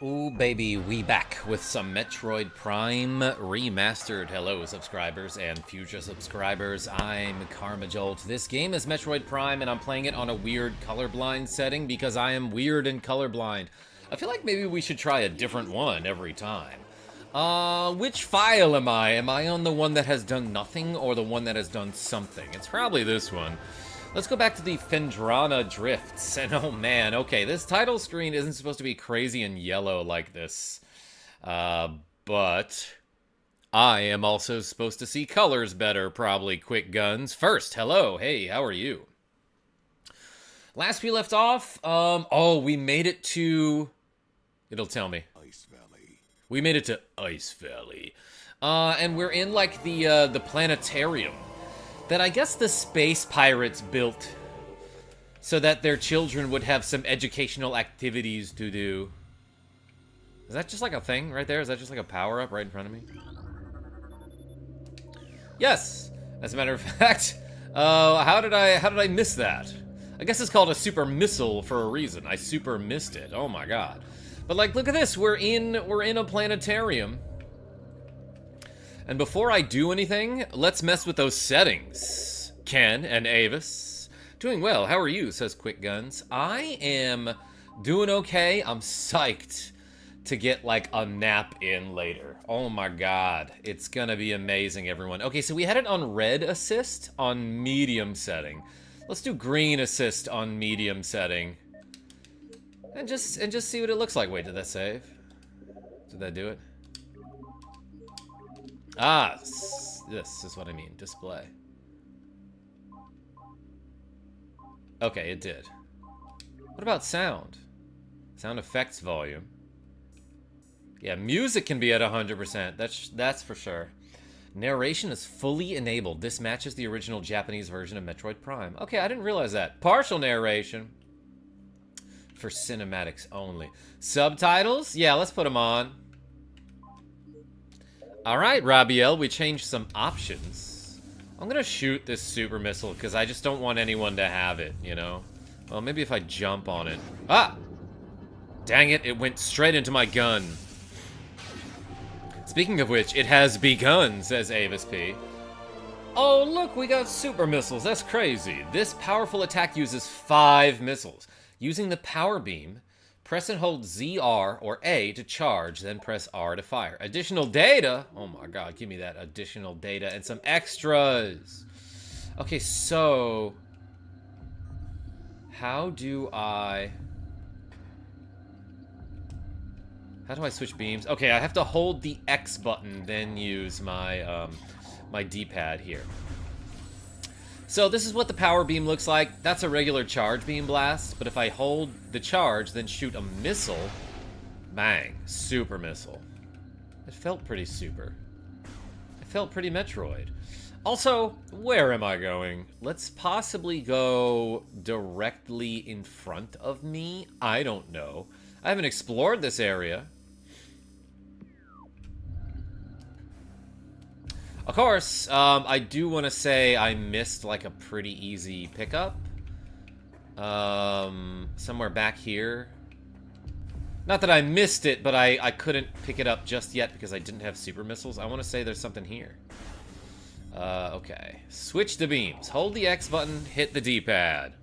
Ooh, baby, we back with some Metroid Prime Remastered. Hello, subscribers and future subscribers. I'm KarmaJolt. This game is Metroid Prime, and I'm playing it on a weird colorblind setting because I am weird and colorblind. I feel like maybe we should try a different one every time. Which file am I? Am I on the one that has done nothing or the one that has done something? It's probably this one. Let's go back to the Phendrana Drifts. And oh man, okay, this title screen isn't supposed to be crazy and yellow like this. But I am also supposed to see colors better, probably, Quick Guns. First, hello, hey, how are you? Last we left off, oh, we made it to... It'll tell me. Ice Valley. We made it to Ice Valley. And we're in, like, the planetarium that I guess the space pirates built so that their children would have some educational activities to do. Is that just like a thing right there? Is that just like a power-up right in front of me? Yes! As a matter of fact, how did I miss that? I guess it's called a super missile for a reason. I super missed it. Oh my god. But like, look at this. We're in a planetarium. And before I do anything, let's mess with those settings. Ken and Avis. Doing well. How are you? Says Quick Guns. I am doing okay. I'm psyched to get like a nap in later. Oh my god. It's gonna be amazing, everyone. Okay, so we had it on red assist on medium setting. Let's do green assist on medium setting. And just see what it looks like. Wait, did that save? Did that do it? Ah, this is what I mean. Display. Okay, it did. What about sound? Sound effects volume. Yeah, music can be at 100%. That's for sure. Narration is fully enabled. This matches the original Japanese version of Metroid Prime. Okay, I didn't realize that. Partial narration. For cinematics only. Subtitles? Yeah, let's put them on. Alright, Rabiel, we changed some options. I'm gonna shoot this super missile because I just don't want anyone to have it, you know? Well, maybe if I jump on it. Ah! Dang it, it went straight into my gun. Speaking of which, it has begun, says Avis P. Oh, look, we got super missiles. That's crazy. This powerful attack uses 5 missiles. Using the power beam, press and hold ZR or A to charge, then press R to fire. Additional data? Oh my god, give me that additional data and some extras. Okay, so... How do I switch beams? Okay, I have to hold the X button, then use my, my D-pad here. So this is what the power beam looks like. That's a regular charge beam blast, but if I hold the charge, then shoot a missile, bang, super missile. It felt pretty super. It felt pretty Metroid. Also, where am I going? Let's possibly go directly in front of me. I don't know. I haven't explored this area. Of course, I do want to say I missed, like, a pretty easy pickup. Somewhere back here. Not that I missed it, but I couldn't pick it up just yet because I didn't have super missiles. I want to say there's something here. Okay. Switch to beams. Hold the X button, hit the D-pad.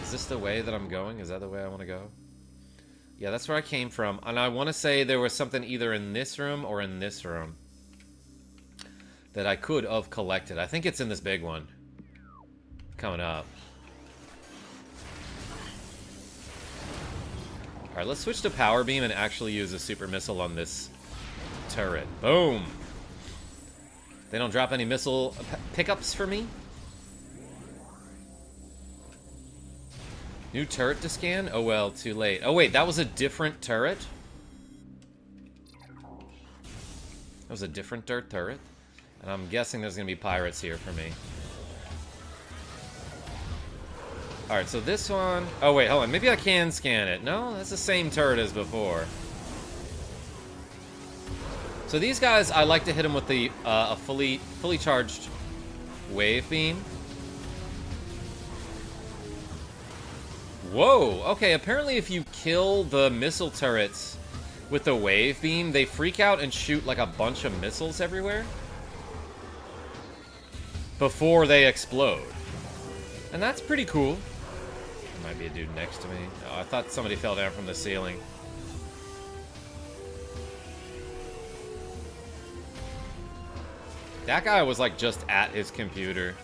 Is this the way that I'm going? Is that the way I want to go? Yeah, that's where I came from. And I want to say there was something either in this room or in this room that I could have collected. I think it's in this big one. Coming up. Alright, let's switch to power beam and actually use a super missile on this turret. Boom! They don't drop any missile pickups for me? New turret to scan? Oh well, too late. Oh wait, that was a different turret? That was a different turret? And I'm guessing there's gonna be pirates here for me. Alright, so this one... Oh wait, hold on. Maybe I can scan it. No, that's the same turret as before. So these guys, I like to hit them with the a fully charged wave beam. Whoa, okay, apparently if you kill the missile turrets with the wave beam, they freak out and shoot like a bunch of missiles everywhere before they explode. And that's pretty cool. There might be a dude next to me. Oh, I thought somebody fell down from the ceiling. That guy was like just at his computer.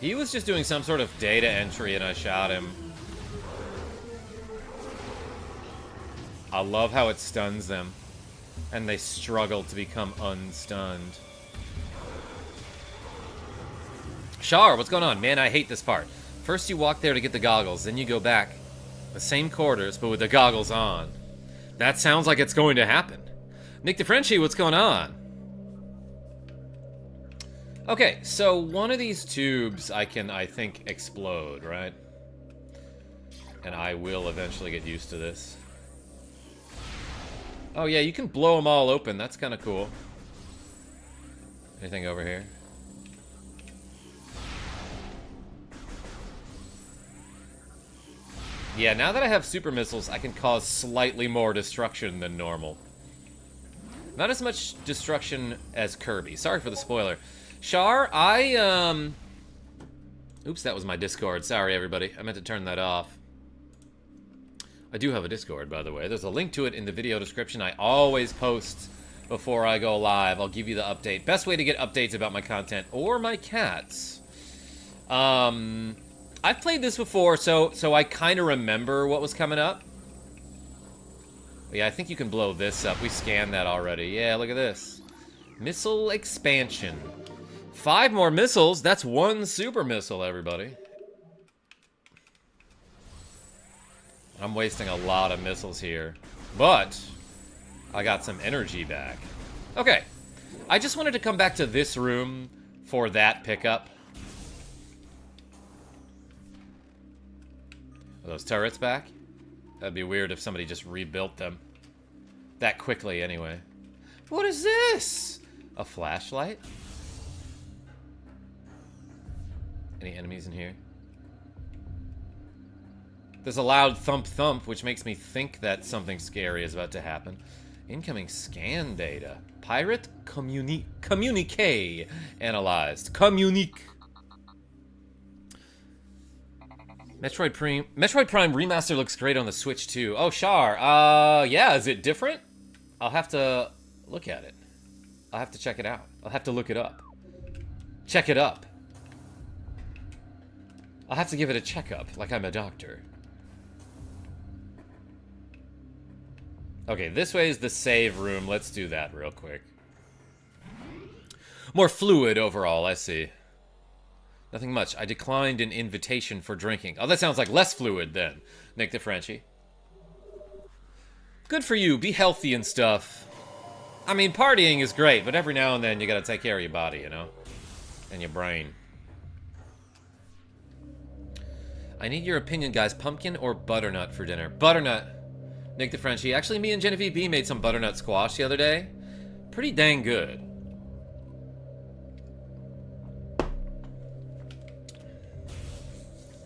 He was just doing some sort of data entry and I shot him. I love how it stuns them. And they struggle to become unstunned. Char, what's going on? Man, I hate this part. First you walk there to get the goggles, then you go back. The same quarters, but with the goggles on. That sounds like it's going to happen. Nick DeFrenchie, what's going on? Okay, so one of these tubes I can, I think, explode, right? And I will eventually get used to this. Oh yeah, you can blow them all open. That's kind of cool. Anything over here? Yeah, now that I have super missiles, I can cause slightly more destruction than normal. Not as much destruction as Kirby. Sorry for the spoiler. Char, oops, that was my Discord. Sorry, everybody. I meant to turn that off. I do have a Discord, by the way. There's a link to it in the video description. I always post before I go live. I'll give you the update. Best way to get updates about my content or my cats. I've played this before, so I kind of remember what was coming up. Yeah, I think you can blow this up. We scanned that already. Yeah, look at this. Missile expansion. 5 more missiles. That's 1 super missile, everybody. I'm wasting a lot of missiles here. But I got some energy back. Okay. I just wanted to come back to this room for that pickup. Are those turrets back? That'd be weird if somebody just rebuilt them. That quickly, anyway. What is this? A flashlight? Any enemies in here? There's a loud thump thump, which makes me think that something scary is about to happen. Incoming scan data. Pirate communique analyzed. Communique. Metroid Prime Remastered looks great on the Switch too. Oh, Char. Yeah, is it different? I'll have to look at it. I'll have to check it out. I'll have to look it up. Check it up. I'll have to give it a checkup, like I'm a doctor. Okay, this way is the save room. Let's do that real quick. More fluid overall, I see. Nothing much. I declined an invitation for drinking. Oh, that sounds like less fluid then, Nick DeFrenchie. Good for you. Be healthy and stuff. I mean, partying is great, but every now and then you gotta take care of your body, you know? And your brain. I need your opinion, guys. Pumpkin or butternut for dinner? Butternut. Nick DeFrenchie. Actually, me and Genevieve B made some butternut squash the other day. Pretty dang good.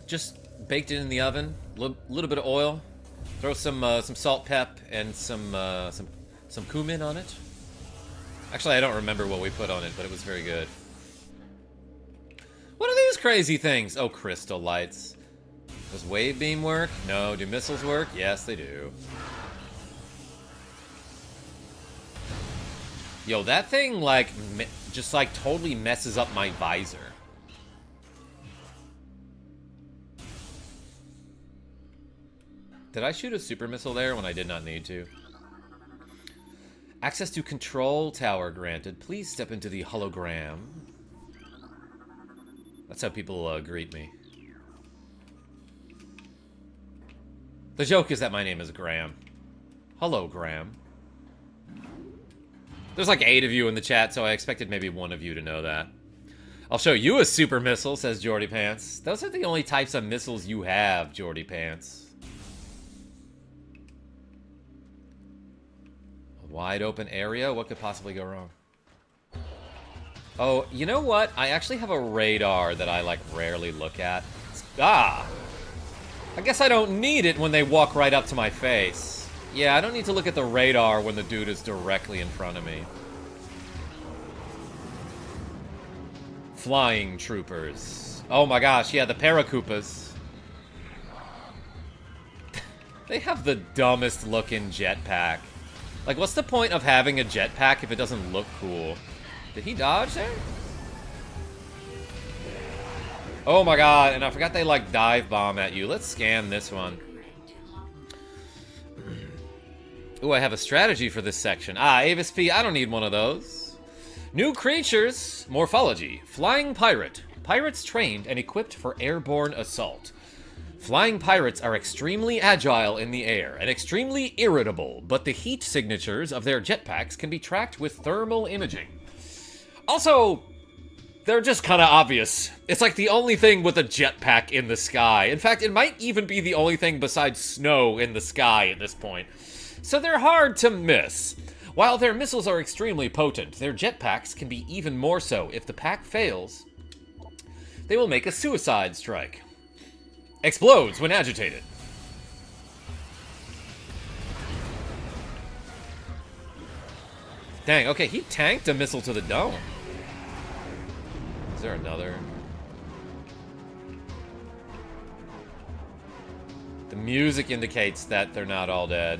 Just baked it in the oven. Little bit of oil. Throw some salt, pep, and some cumin on it. Actually, I don't remember what we put on it, but it was very good. What are these crazy things? Oh, crystal lights. Does wave beam work? No. Do missiles work? Yes, they do. Yo, that thing, like, just, like, totally messes up my visor. Did I shoot a super missile there when I did not need to? Access to control tower granted. Please step into the hologram. That's how people greet me. The joke is that my name is Graham. Hello, Graham. There's like 8 of you in the chat, so I expected maybe 1 of you to know that. I'll show you a super missile, says Jordy Pants. Those are the only types of missiles you have, Jordy Pants. A wide open area? What could possibly go wrong? Oh, you know what? I actually have a radar that I, like, rarely look at. It's Ah! I guess I don't need it when they walk right up to my face. Yeah, I don't need to look at the radar when the dude is directly in front of me. Flying troopers. Oh my gosh, yeah, the Paracoopas. They have the dumbest looking jetpack. Like, what's the point of having a jetpack if it doesn't look cool? Did he dodge there? Oh my god, and I forgot they, like, dive bomb at you. Let's scan this one. Ooh, I have a strategy for this section. Ah, Avis P, I don't need one of those. New creatures. Morphology. Flying pirate. Pirates trained and equipped for airborne assault. Flying pirates are extremely agile in the air and extremely irritable, but the heat signatures of their jetpacks can be tracked with thermal imaging. Also, they're just kind of obvious. It's like the only thing with a jetpack in the sky. In fact, it might even be the only thing besides snow in the sky at this point. So they're hard to miss. While their missiles are extremely potent, their jetpacks can be even more so. If the pack fails, they will make a suicide strike. Explodes when agitated. Dang, okay, he tanked a missile to the dome. Is there another? The music indicates that they're not all dead.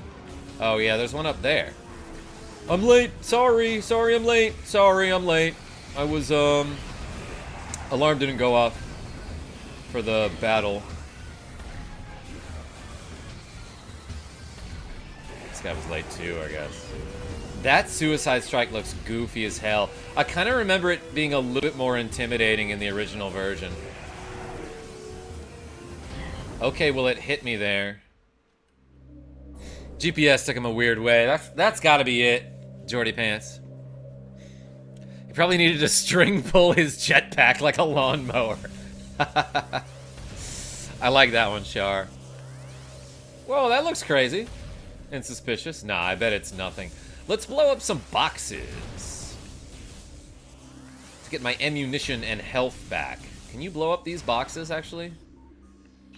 Oh yeah, there's one up there. I'm late. Sorry I'm late. Sorry, I'm late. I was, alarm didn't go off for the battle. This guy was late too, I guess. That suicide strike looks goofy as hell. I kind of remember it being a little bit more intimidating in the original version. Okay, well, it hit me there. GPS took him a weird way. That's gotta be it, Jordy Pants. He probably needed to string pull his jetpack like a lawnmower. I like that one, Char. Whoa, that looks crazy. And suspicious. Nah, I bet it's nothing. Let's blow up some boxes to get my ammunition and health back. Can you blow up these boxes, actually?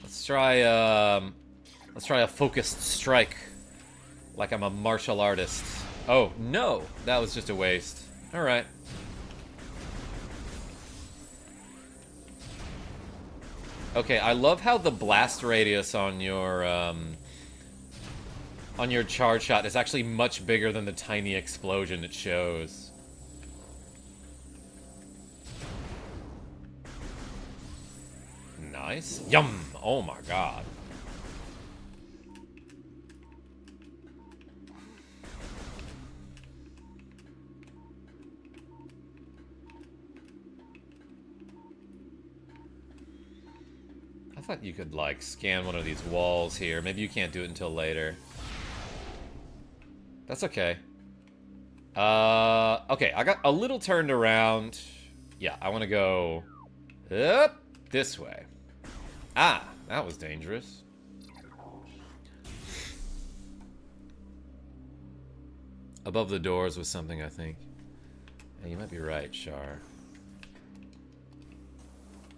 Let's try a focused strike, like I'm a martial artist. Oh, no, that was just a waste. All right. Okay, I love how the blast radius on your charge shot is actually much bigger than the tiny explosion it shows. Nice. Yum! Oh my god. I thought you could, like, scan one of these walls here. Maybe you can't do it until later. That's okay. Okay, I got a little turned around. Yeah, I want to go up this way. Ah, that was dangerous. Above the doors was something, I think. Yeah, you might be right, Char.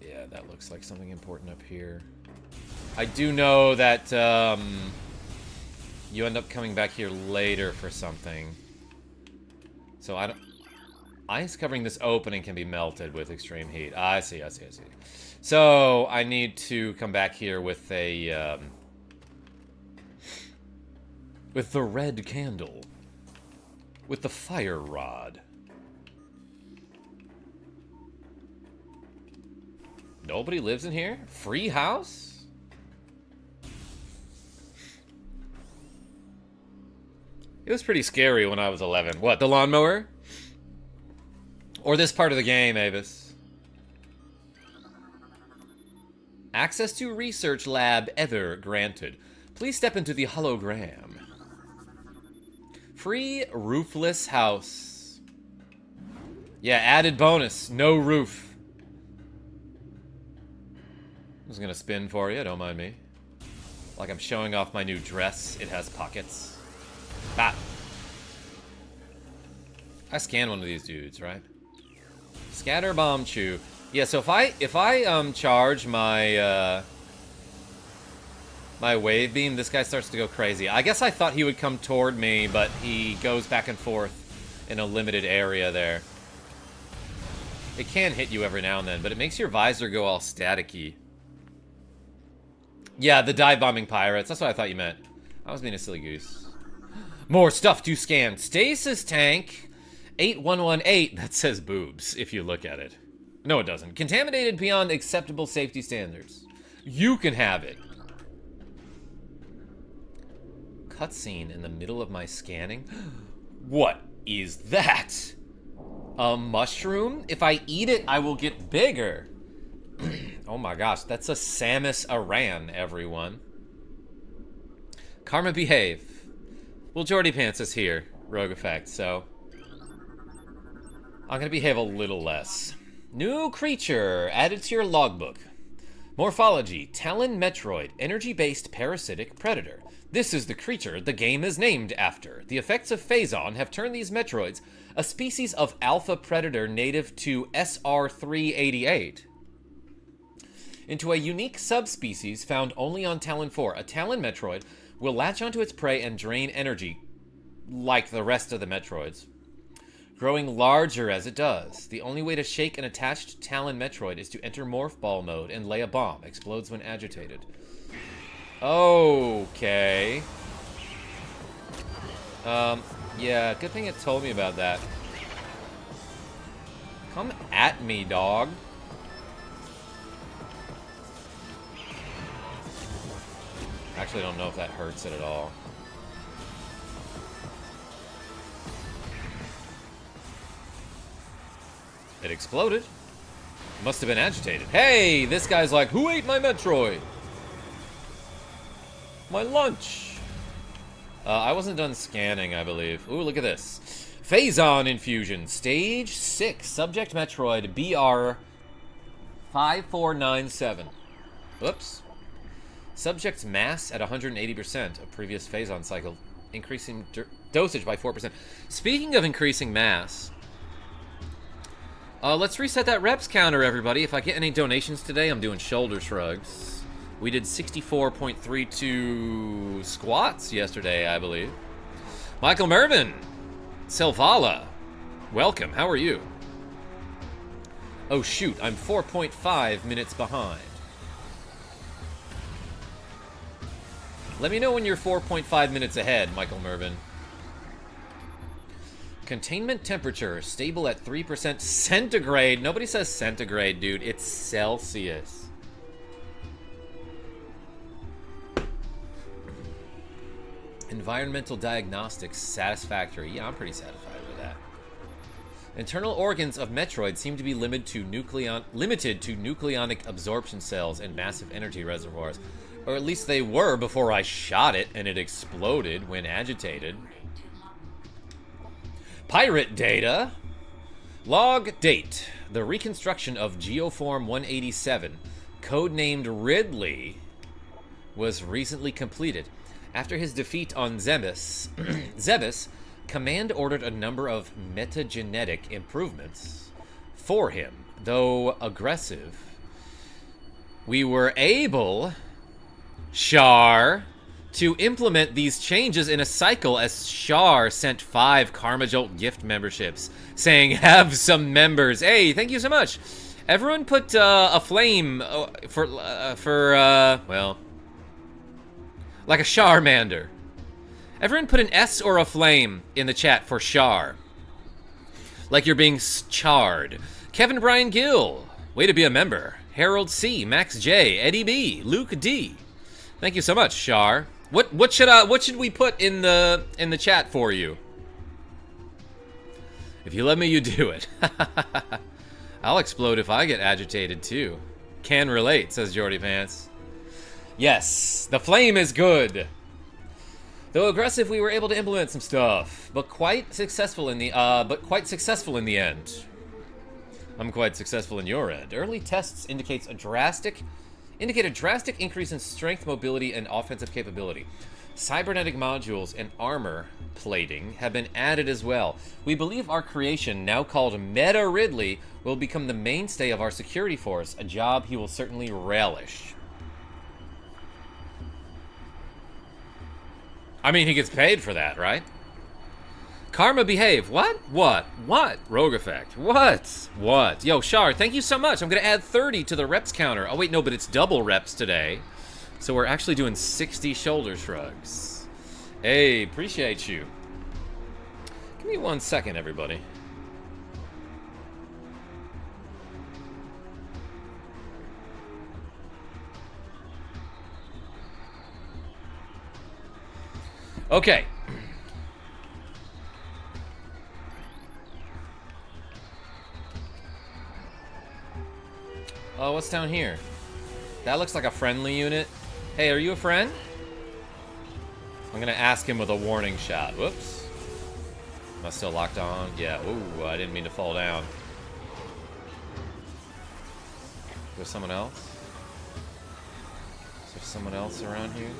Yeah, that looks like something important up here. I do know that, you end up coming back here later for something. So I don't... Ice covering this opening can be melted with extreme heat. I see. So I need to come back here with a, with the red candle. With the fire rod. Nobody lives in here? Free house? It was pretty scary when I was 11. What, the lawnmower? Or this part of the game, Avis? Access to research lab ever granted. Please step into the hologram. Free roofless house. Yeah, added bonus. No roof. I'm just gonna spin for you, don't mind me. Like I'm showing off my new dress. It has pockets. Ah. I scanned one of these dudes, right? Scatter bomb chew. Yeah, so if I charge my my wave beam, this guy starts to go crazy. I guess I thought he would come toward me, but he goes back and forth in a limited area there. It can hit you every now and then, but it makes your visor go all staticky. Yeah, the dive-bombing pirates. That's what I thought you meant. I was being a silly goose. More stuff to scan. Stasis tank 8118. That says boobs, if you look at it. No, it doesn't. Contaminated beyond acceptable safety standards. You can have it. Cutscene in the middle of my scanning? What is that? A mushroom? If I eat it, I will get bigger. Oh my gosh, that's a Samus Aran, everyone. Karma, behave. Well, Jordy Pants is here, Rogue Effect, so I'm gonna behave a little less. New creature added to your logbook. Morphology, Talon Metroid, energy-based parasitic predator. This is the creature the game is named after. The effects of Phazon have turned these Metroids, a species of alpha predator native to SR388, into a unique subspecies found only on Talon 4. A Talon Metroid will latch onto its prey and drain energy, like the rest of the Metroids, growing larger as it does. The only way to shake an attached Talon Metroid is to enter Morph Ball mode and lay a bomb. Explodes when agitated. Okay. Yeah, good thing it told me about that. Come at me, dog. Actually, I don't know if that hurts it at all. It exploded. Must have been agitated. Hey, this guy's like, who ate my Metroid? My lunch. I wasn't done scanning, I believe. Ooh, look at this. Phazon infusion, stage 6, subject Metroid BR5497. Whoops. Subject's mass at 180% of previous Phazon cycle, increasing dosage by 4%. Speaking of increasing mass, let's reset that reps counter, everybody. If I get any donations today, I'm doing shoulder shrugs. We did 64.32 squats yesterday, I believe. Michael Mervin, Selvala, welcome. How are you? Oh shoot, I'm 4.5 minutes behind. Let me know when you're 4.5 minutes ahead, Michael Mervin. Containment temperature, stable at 3% centigrade. Nobody says centigrade, dude. It's Celsius. Environmental diagnostics, satisfactory. Yeah, I'm pretty satisfied with that. Internal organs of Metroid seem to be limited to nucleonic absorption cells and massive energy reservoirs. Or at least they were before I shot it and it exploded when agitated. Pirate data. Log date. The reconstruction of Geoform 187, codenamed Ridley, was recently completed. After his defeat on Zebes, Command ordered a number of metagenetic improvements for him. Though aggressive, we were able, Char, to implement these changes in a cycle as Char sent 5 KarmaJolt gift memberships, saying, have some members. Hey, thank you so much. Everyone put a flame well, like a Charmander. Everyone put an S or a flame in the chat for Char. Like you're being charred. Kevin Brian Gill, way to be a member. Harold C, Max J, Eddie B, Luke D. Thank you so much, Char. What should we put in the chat for you? If you let me, you do it. I'll explode if I get agitated too. Can relate, says Jordy Pants. Yes, the flame is good. Though aggressive, we were able to implement some stuff, but quite successful in the end. I'm quite successful in your end. Early tests indicate a drastic increase in strength, mobility, and offensive capability. Cybernetic modules and armor plating have been added as well. We believe our creation, now called Meta Ridley, will become the mainstay of our security force, a job he will certainly relish. I mean, he gets paid for that, right? Karma behave. What? What? What? Rogue effect. What? What? Yo, Shard, thank you so much. I'm going to add 30 to the reps counter. Oh, wait, no, but it's double reps today. So we're actually doing 60 shoulder shrugs. Hey, appreciate you. Give me 1 second, everybody. Okay. Oh, what's down here? That looks like a friendly unit. Hey, are you a friend? I'm gonna ask him with a warning shot. Whoops. Am I still locked on? Yeah. Ooh, I didn't mean to fall down. Is there someone else? Is there someone else around here?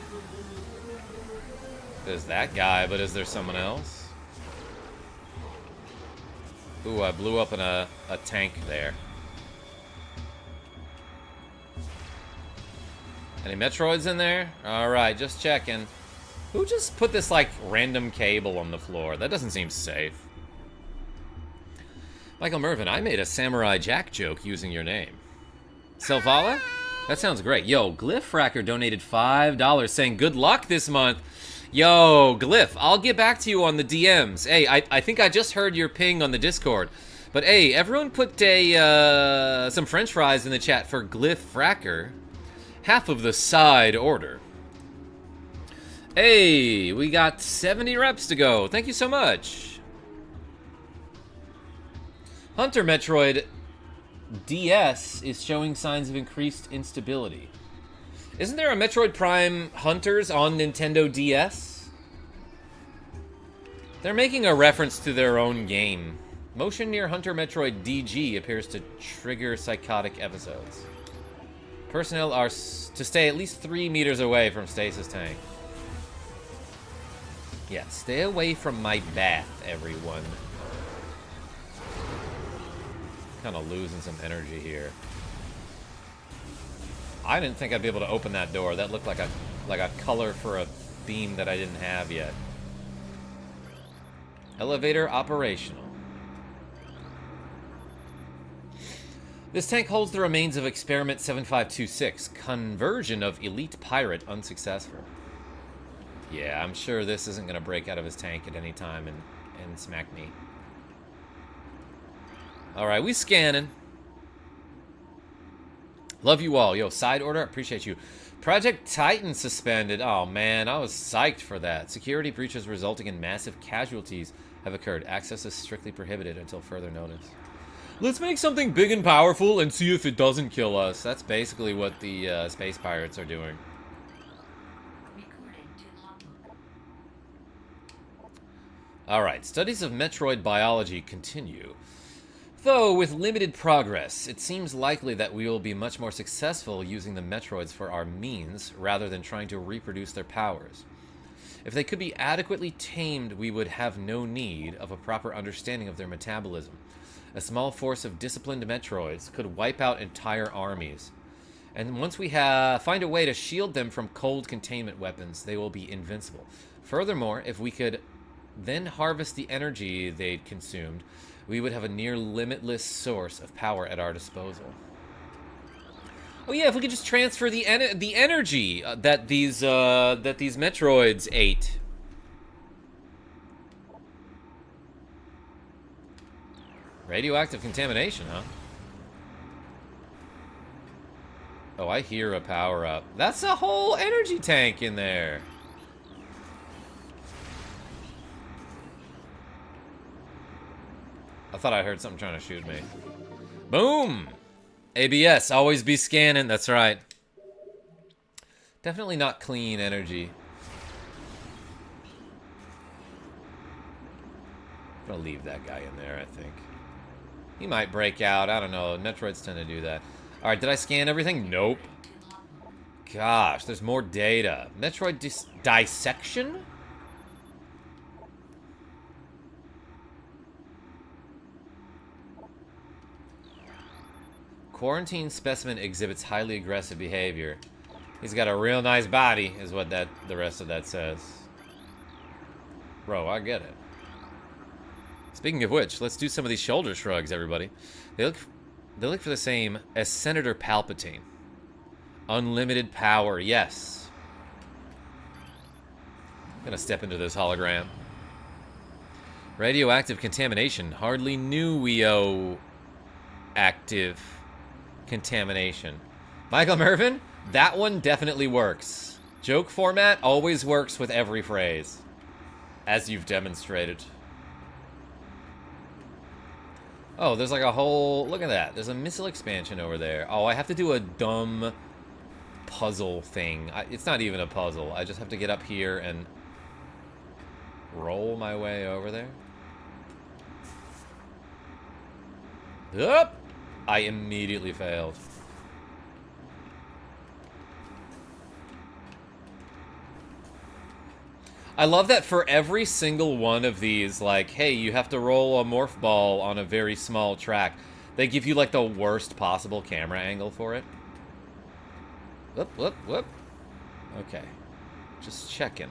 There's that guy, but is there someone else? Ooh, I blew up in a tank there. Any Metroids in there? Alright, just checking. Who just put this, like, random cable on the floor? That doesn't seem safe. Michael Mervin, I made a Samurai Jack joke using your name. Selvala? That sounds great. Yo, Glyph Fracker donated $5 saying good luck this month. Yo, Glyph, I'll get back to you on the DMs. Hey, I think I just heard your ping on the Discord. But hey, everyone put some french fries in the chat for Glyph Fracker. Half of the side order. Hey, we got 70 reps to go. Thank you so much. Hunter Metroid DS is showing signs of increased instability. Isn't there a Metroid Prime Hunters on Nintendo DS? They're making a reference to their own game. Motion near Hunter Metroid DG appears to trigger psychotic episodes. Personnel are to stay at least 3 meters away from stasis tank. Yeah, stay away from my bath, everyone. Kind of losing some energy here. I didn't think I'd be able to open that door. That looked like a color for a beam that I didn't have yet. Elevator operational. This tank holds the remains of Experiment 7526. Conversion of Elite Pirate unsuccessful. Yeah, I'm sure this isn't going to break out of his tank at any time and smack me. Alright, we scanning. Love you all. Yo, side order, appreciate you. Project Titan suspended. Oh, man, I was psyched for that. Security breaches resulting in massive casualties have occurred. Access is strictly prohibited until further notice. Let's make something big and powerful and see if it doesn't kill us. That's basically what the space pirates are doing. Alright, studies of Metroid biology continue. Though with limited progress, it seems likely that we will be much more successful using the Metroids for our means, rather than trying to reproduce their powers. If they could be adequately tamed, we would have no need of a proper understanding of their metabolism. A small force of disciplined Metroids could wipe out entire armies. And once we find a way to shield them from cold containment weapons, they will be invincible. Furthermore, if we could then harvest the energy they'd consumed, we would have a near limitless source of power at our disposal. Oh yeah, if we could just transfer the energy that these Metroids ate. Radioactive contamination, huh? Oh, I hear a power-up. That's a whole energy tank in there. I thought I heard something trying to shoot me. Boom! ABS, always be scanning. That's right. Definitely not clean energy. I'm gonna leave that guy in there, I think. He might break out. I don't know. Metroids tend to do that. Alright, did I scan everything? Nope. gosh, there's more data. Metroid dissection? Quarantine specimen exhibits highly aggressive behavior. He's got a real nice body, is what the rest of that says. Bro, I get it. Speaking of which, let's do some of these shoulder shrugs, everybody. They look for the same as Senator Palpatine. Unlimited power, yes. I'm gonna step into this hologram. Radioactive contamination. Hardly new active contamination. Michael Mervin, that one definitely works. Joke format always works with every phrase, as you've demonstrated. Oh, there's like a whole... Look at that. There's a missile expansion over there. Oh, I have to do a dumb puzzle thing. It's not even a puzzle. I just have to get up here and roll my way over there. Up! I immediately failed. I love that for every single one of these, like, hey, you have to roll a morph ball on a very small track, they give you, like, the worst possible camera angle for it. Whoop, whoop, whoop. Okay. Just checking.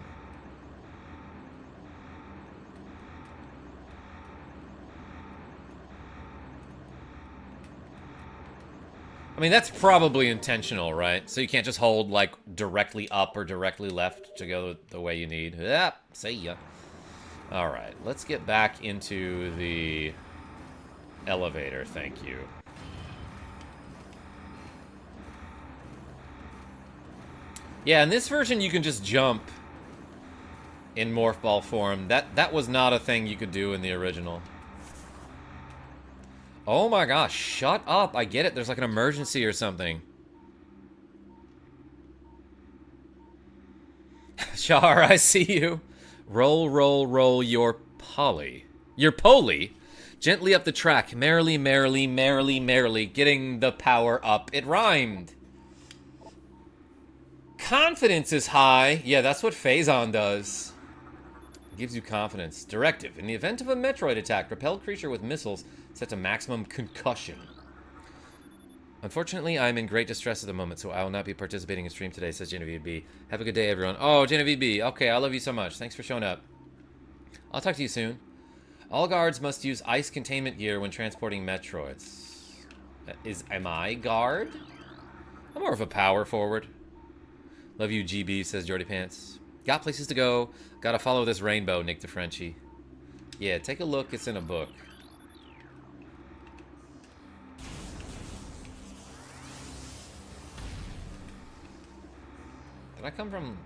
I mean, that's probably intentional, right? So you can't just hold, like, directly up or directly left to go the way you need. Yep, see ya. Alright, let's get back into the elevator, thank you. Yeah, in this version you can just jump in morph ball form. That was not a thing you could do in the original. Oh my gosh, shut up. I get it. There's like an emergency or something. Char, I see you. Roll, roll, roll your poly. Your poly. Gently up the track. Merrily, merrily, merrily, merrily. Getting the power up. It rhymed. Confidence is high. Yeah, that's what Phazon does. Gives you confidence. Directive. In the event of a Metroid attack, repelled creature with missiles set to maximum concussion. Unfortunately, I'm in great distress at the moment, so I will not be participating in stream today, says Genevieve B. Have a good day, everyone. Oh, Genevieve B. Okay, I love you so much. Thanks for showing up. I'll talk to you soon. All guards must use ice containment gear when transporting Metroids. Am I guard? I'm more of a power forward. Love you, GB, says Jordy Pants. Got places to go. Gotta follow this rainbow, Nick the Frenchie. Yeah, take a look. It's in a book. Did I come from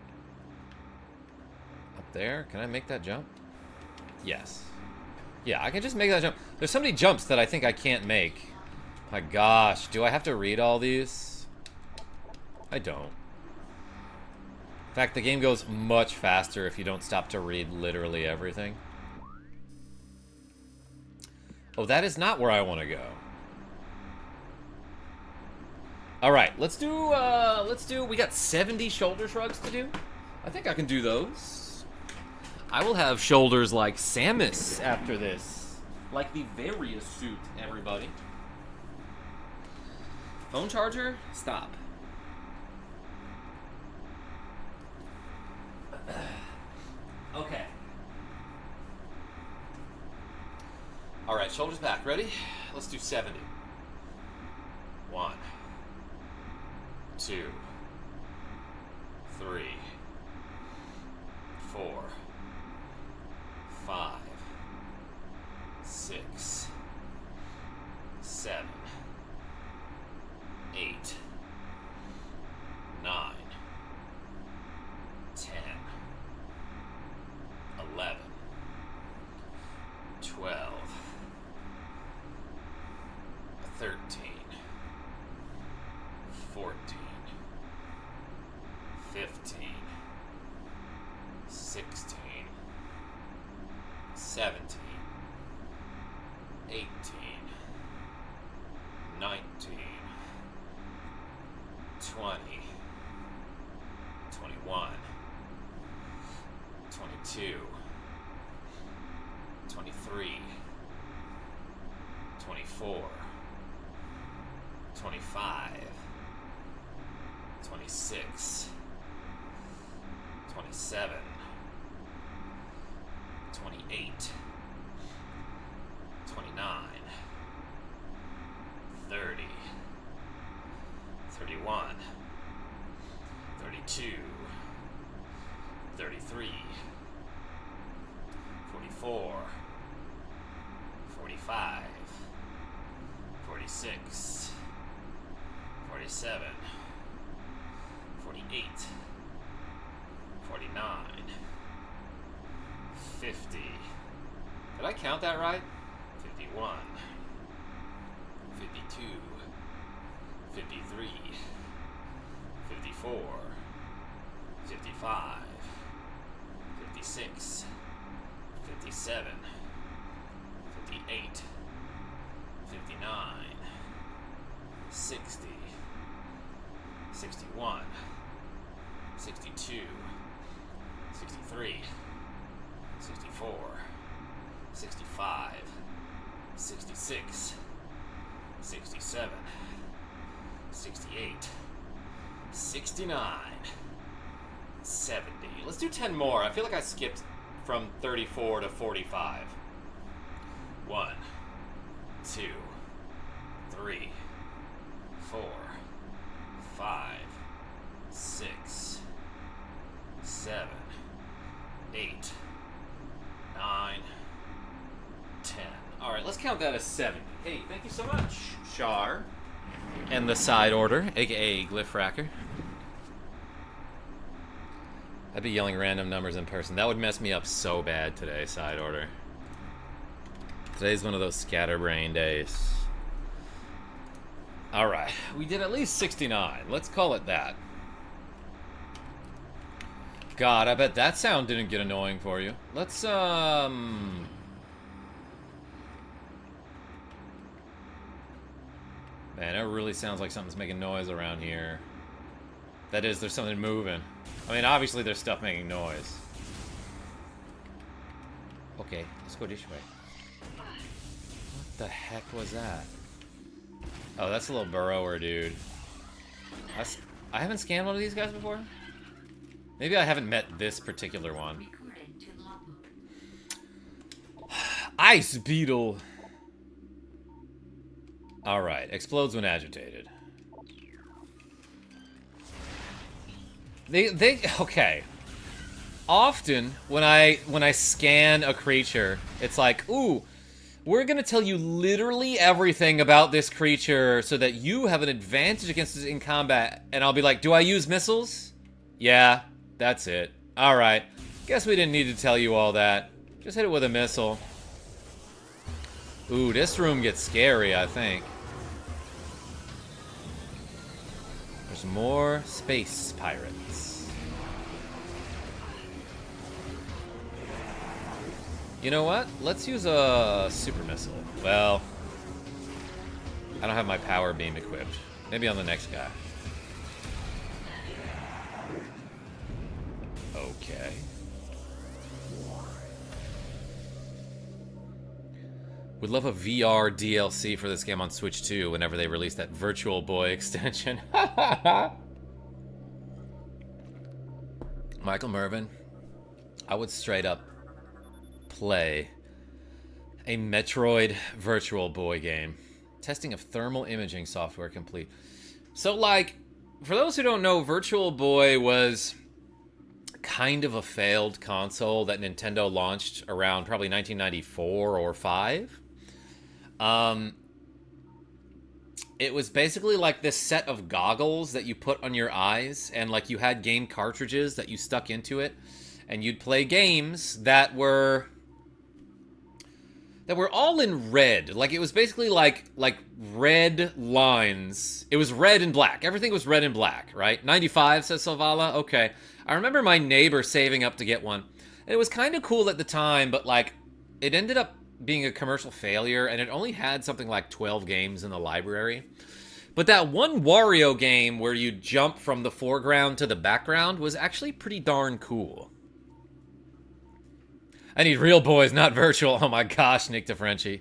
up there? Can I make that jump? Yes. Yeah, I can just make that jump. There's so many jumps that I think I can't make. My gosh, do I have to read all these? I don't. In fact, the game goes much faster if you don't stop to read literally everything. Oh, that is not where I want to go. Alright, let's do, we got 70 shoulder shrugs to do. I think I can do those. I will have shoulders like Samus after this. Like the Various suit, everybody. Phone charger? Stop. Okay. Alright, shoulders back. Ready? Let's do 70. 1, 2, 3, 4, 5, 6, 7, 8, 9, 10, 11, 12, 13, 14, 15, 16, 17, 18, 19, 20, 25, 26, 27, 28, 29, 30, 31, 32, 33, 44, 45, 46, 47, 48, 49, 50. Did I count that right? 51, 52, 53, 54, 55, 56, 57, 58, 59, 60, 61, 62, 63, 64, 65, 66, 67, 68, 69, 70. Let's do 10 more. I feel like I skipped from 34 to 45. 1, 2, 3, 4, 5, 6, 7, 8, 9, 10. Alright, let's count that as 70. Hey, thank you so much, Char. And the side order, aka Glyphracker. I'd be yelling random numbers in person. That would mess me up so bad today, side order. Today's one of those scatterbrain days. Alright, we did at least 69. Let's call it that. God, I bet that sound didn't get annoying for you. Let's, Man, it really sounds like something's making noise around here. That is, there's something moving. I mean, obviously there's stuff making noise. Okay, let's go this way. What the heck was that? Oh, that's a little burrower, dude. I haven't scanned one of these guys before? Maybe I haven't met this particular one. Ice beetle! Alright, explodes when agitated. Okay. Often, when I scan a creature, it's like, ooh, we're gonna tell you literally everything about this creature so that you have an advantage against it in combat. And I'll be like, do I use missiles? Yeah, that's it. Alright. Guess we didn't need to tell you all that. Just hit it with a missile. Ooh, this room gets scary, I think. There's more space pirates. You know what? Let's use a super missile. Well, I don't have my power beam equipped. Maybe on the next guy. Okay. Would love a VR DLC for this game on Switch 2 whenever they release that Virtual Boy extension. Michael Mervin, I would straight up play a Metroid Virtual Boy game. Testing of thermal imaging software complete. So, like, for those who don't know, Virtual Boy was kind of a failed console that Nintendo launched around probably 1994 or 5. It was basically like this set of goggles that you put on your eyes, and like you had game cartridges that you stuck into it, and you'd play games that were all in red. Like, it was basically like red lines. It was red and black. Everything was red and black, right? 95, says Salvala. Okay. I remember my neighbor saving up to get one. And it was kind of cool at the time, but like, it ended up being a commercial failure, and it only had something like 12 games in the library. But that one Wario game where you jump from the foreground to the background was actually pretty darn cool. I need real boys, not virtual. Oh my gosh, Nick DeFrenchie.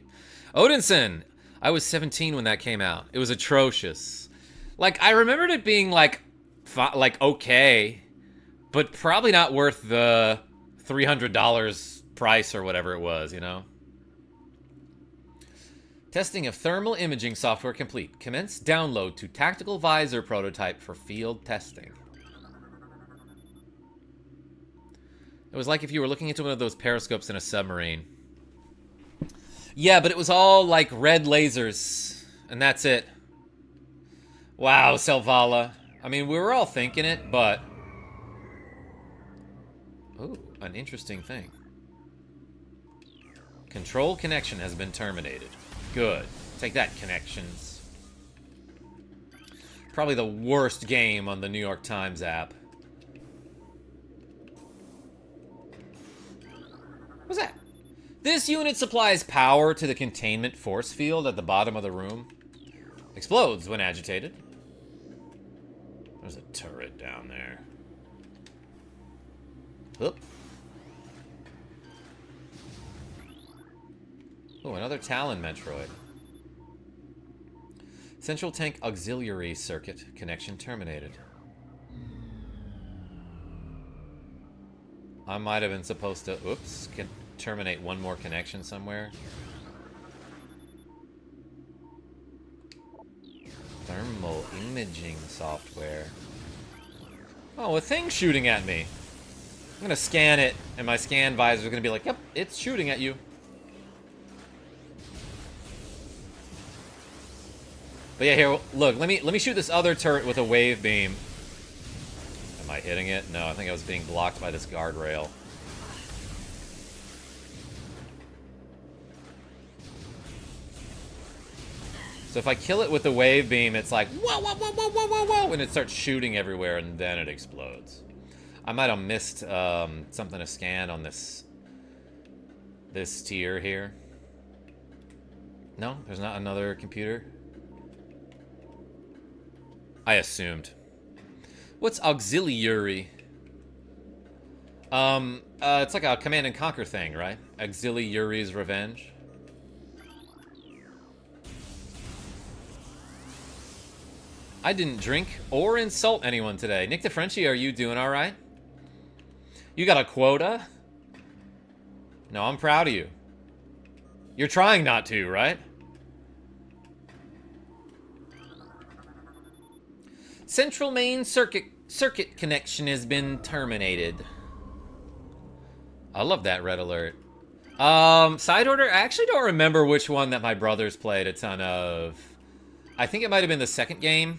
Odinson, I was 17 when that came out. It was atrocious. Like, I remembered it being, like okay, but probably not worth the $300 price or whatever it was, you know? Testing of thermal imaging software complete. Commence download to tactical visor prototype for field testing. It was like if you were looking into one of those periscopes in a submarine. Yeah, but it was all like red lasers, and that's it. Wow, Selvala. I mean, we were all thinking it, but... Ooh, an interesting thing. Control connection has been terminated. Good. Take that, connections. Probably the worst game on the New York Times app. What's that? This unit supplies power to the containment force field at the bottom of the room. Explodes when agitated. There's a turret down there. Oop. Oh, another Talon Metroid. Central tank auxiliary circuit connection terminated. I might have been supposed to, oops, can terminate one more connection somewhere. Thermal imaging software. Oh, a thing shooting at me. I'm gonna scan it, and my scan visor is gonna be like, yep, it's shooting at you. But yeah, here, look, let me shoot this other turret with a wave beam. Am I hitting it? No, I think I was being blocked by this guardrail. So if I kill it with the wave beam, it's like, whoa, whoa, whoa, whoa, whoa, whoa, whoa, and it starts shooting everywhere, and then it explodes. I might have missed something to scan on this tier here. No, there's not another computer. I assumed. What's auxiliary? It's like a Command and Conquer thing, right? Auxiliary's Revenge. I didn't drink or insult anyone today. Nick DeFrenchie, are you doing all right? You got a quota? No, I'm proud of you. You're trying not to, right? Central main circuit connection has been terminated. I love that red alert. Side order, I actually don't remember which one that my brothers played a ton of. I think it might have been the second game.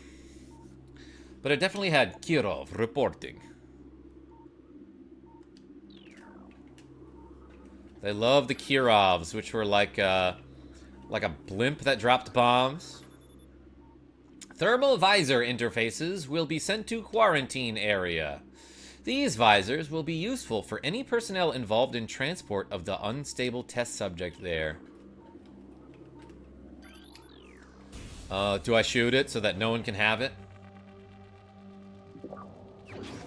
But it definitely had Kirov reporting. They love the Kirovs, which were like a blimp that dropped bombs. Thermal visor interfaces will be sent to quarantine area. These visors will be useful for any personnel involved in transport of the unstable test subject there. Do I shoot it so that no one can have it?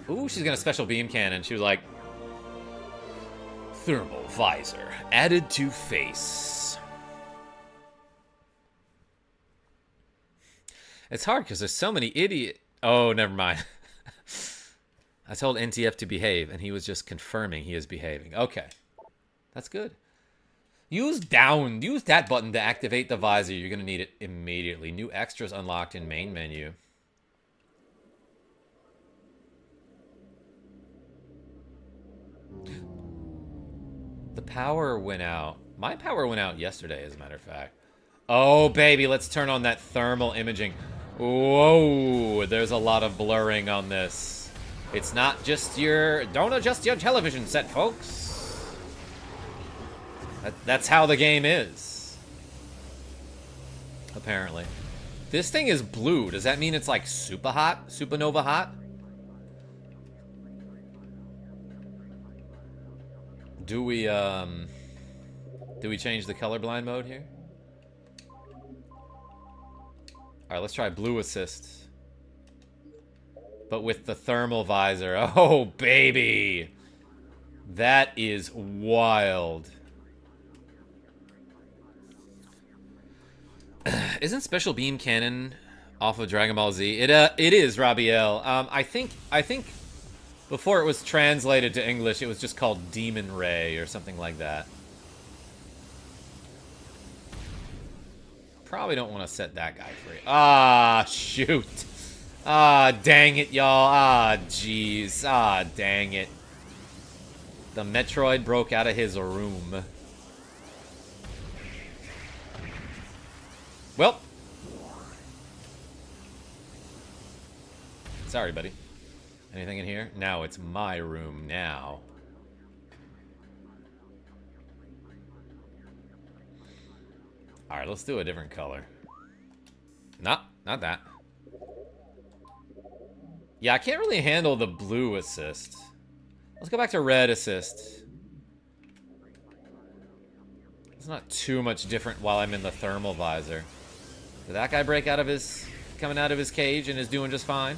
Ooh, she's got a special beam cannon. She was like, thermal visor added to face. It's hard because there's so many idiot. Oh, never mind. I told NTF to behave, and he was just confirming he is behaving. Okay, that's good. Use that button to activate the visor. You're gonna need it immediately. New extras unlocked in main menu. The power went out. My power went out yesterday, as a matter of fact. Oh, baby, let's turn on that thermal imaging. Whoa, there's a lot of blurring on this. It's not just your... Don't adjust your television set, folks. That's how the game is. Apparently. This thing is blue. Does that mean it's like super hot? Supernova hot? Do we change the colorblind mode here? Alright, let's try blue assist. But with the thermal visor. Oh, baby! That is wild. Isn't Special Beam canon off of Dragon Ball Z? It is, Rabiel. I think before it was translated to English, it was just called Demon Ray or something like that. Probably don't want to set that guy free. Ah, shoot. Ah, dang it, y'all. Ah, jeez. Ah, dang it. The Metroid broke out of his room. Well. Sorry, buddy. Anything in here? Now it's my room now. Alright, let's do a different color. Not that. Yeah, I can't really handle the blue assist. Let's go back to red assist. It's not too much different while I'm in the thermal visor. Did that guy break out of his... coming out of his cage and is doing just fine?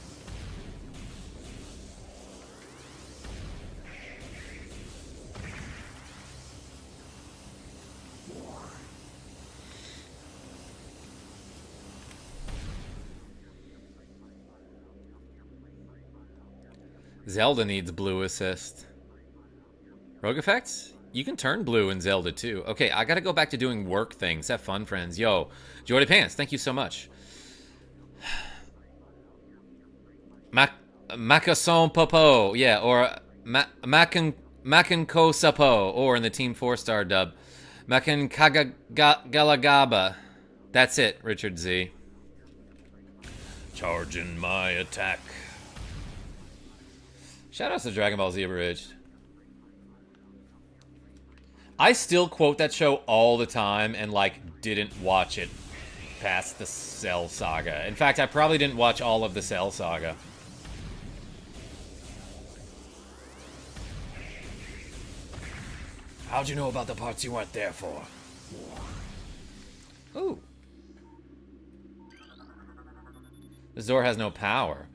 Zelda needs blue assist. Rogue effects? You can turn blue in Zelda too. Okay, I gotta go back to doing work things. Have fun, friends. Yo, Jordy Pants, thank you so much. Makason Popo, yeah, or Makan Ko Sapo, or in the Team 4-star dub, Makan Kagalagaba. That's it, Richard Z. Charging my attack. Shoutouts to Dragon Ball Z Abridged. I still quote that show all the time and, like, didn't watch it past the Cell Saga. In fact, I probably didn't watch all of the Cell Saga. How'd you know about the parts you weren't there for? Ooh. This door has no power.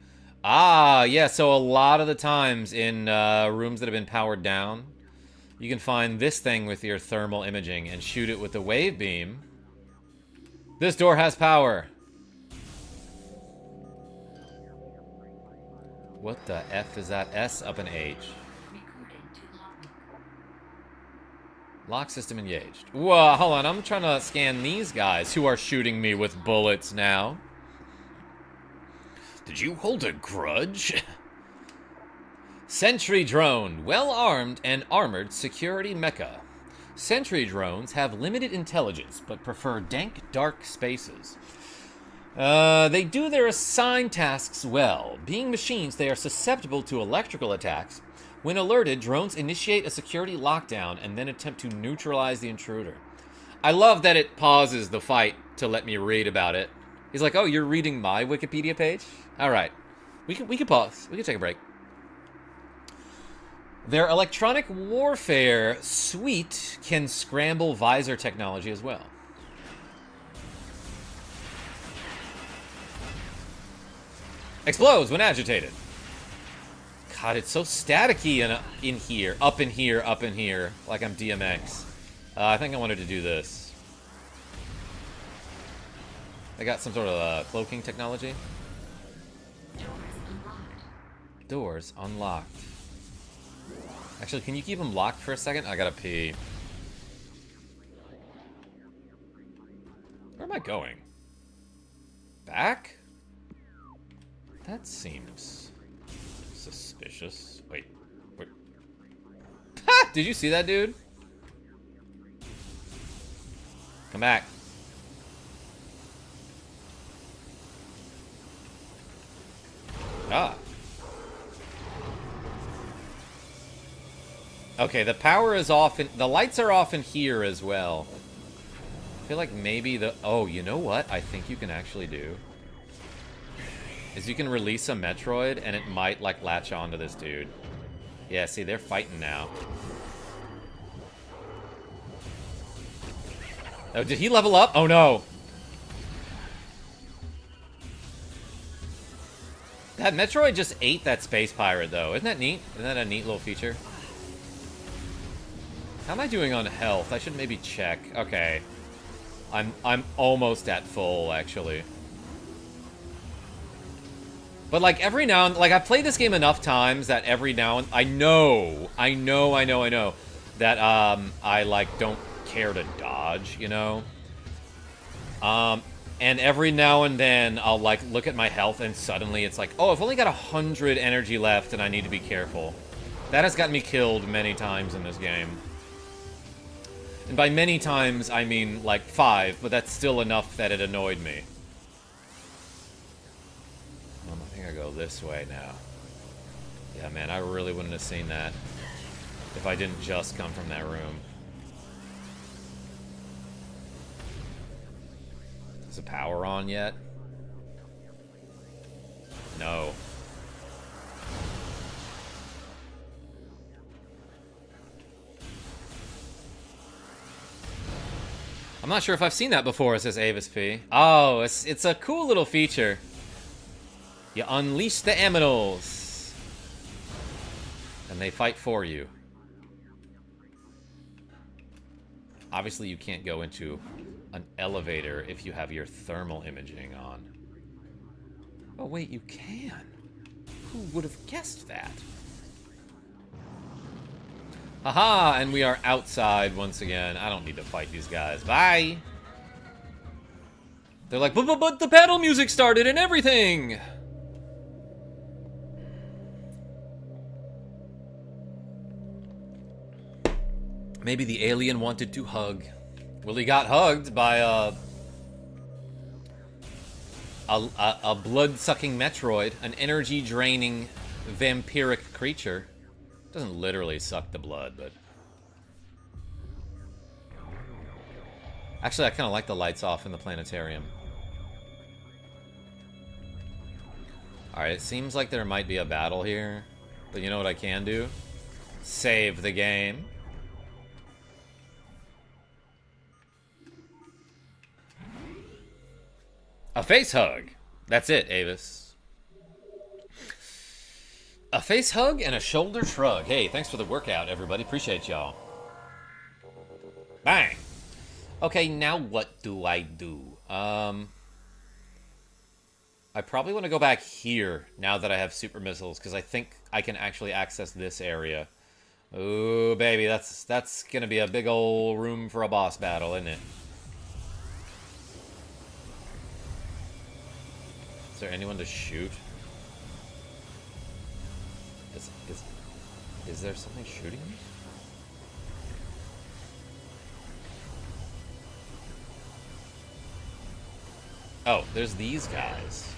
Ah, yeah, so a lot of the times in rooms that have been powered down, you can find this thing with your thermal imaging and shoot it with the wave beam. This door has power. What the F is that? S up an H. Lock system engaged. Whoa, hold on, I'm trying to scan these guys who are shooting me with bullets now. Did you hold a grudge? Sentry drone, well-armed and armored security mecha. Sentry drones have limited intelligence, but prefer dank, dark spaces. They do their assigned tasks well. Being machines, they are susceptible to electrical attacks. When alerted, drones initiate a security lockdown and then attempt to neutralize the intruder. I love that it pauses the fight to let me read about it. He's like, oh, you're reading my Wikipedia page? All right. We can pause. We can take a break. Their electronic warfare suite can scramble visor technology as well. Explodes when agitated. God, it's so staticky in here. Up in here, up in here. Like I'm DMX. I think I wanted to do this. I got some sort of cloaking technology. Doors unlocked. Actually, can you keep them locked for a second? I gotta pee. Where am I going? Back? That seems suspicious. Wait. Ha! Did you see that, dude? Come back. Ah. Okay, the power is off. The lights are off in here as well. I feel like maybe the... Oh, you know what I think you can actually do? Is you can release a Metroid and it might, like, latch onto this dude. Yeah, see, they're fighting now. Oh, did he level up? Oh, no. That Metroid just ate that space pirate, though. Isn't that neat? Isn't that a neat little feature? How am I doing on health? I should maybe check. Okay. I'm almost at full, actually. But, like, every now and... Like, I've played this game enough times that every now and... I know that, I, like, don't care to dodge, you know? And every now and then, I'll, like, look at my health, and suddenly it's like, oh, I've only got 100 energy left, and I need to be careful. That has gotten me killed many times in this game. And by many times, I mean, like, 5, but that's still enough that it annoyed me. I think I go this way now. Yeah, man, I really wouldn't have seen that if I didn't just come from that room. Is the power on yet? No. I'm not sure if I've seen that before, says Avis P. Oh, it's a cool little feature. You unleash the aminals. And they fight for you. Obviously, you can't go into an elevator if you have your thermal imaging on. Oh, wait, you can. Who would have guessed that? Haha, and we are outside once again. I don't need to fight these guys. Bye! They're like, but the pedal music started and everything! Maybe the alien wanted to hug. Well, he got hugged by a blood-sucking Metroid, an energy-draining vampiric creature. Doesn't literally suck the blood, but... Actually, I kind of like the lights off in the planetarium. Alright, it seems like there might be a battle here. But you know what I can do? Save the game. A face hug. That's it, Avis. A face hug and a shoulder shrug. Hey, thanks for the workout, everybody. Appreciate y'all. Bang. Okay, now what do I do? I probably want to go back here now that I have super missiles, because I think I can actually access this area. Ooh, baby, that's gonna be a big old room for a boss battle, isn't it? Is there anyone to shoot? Is there something shooting me? Oh, there's these guys.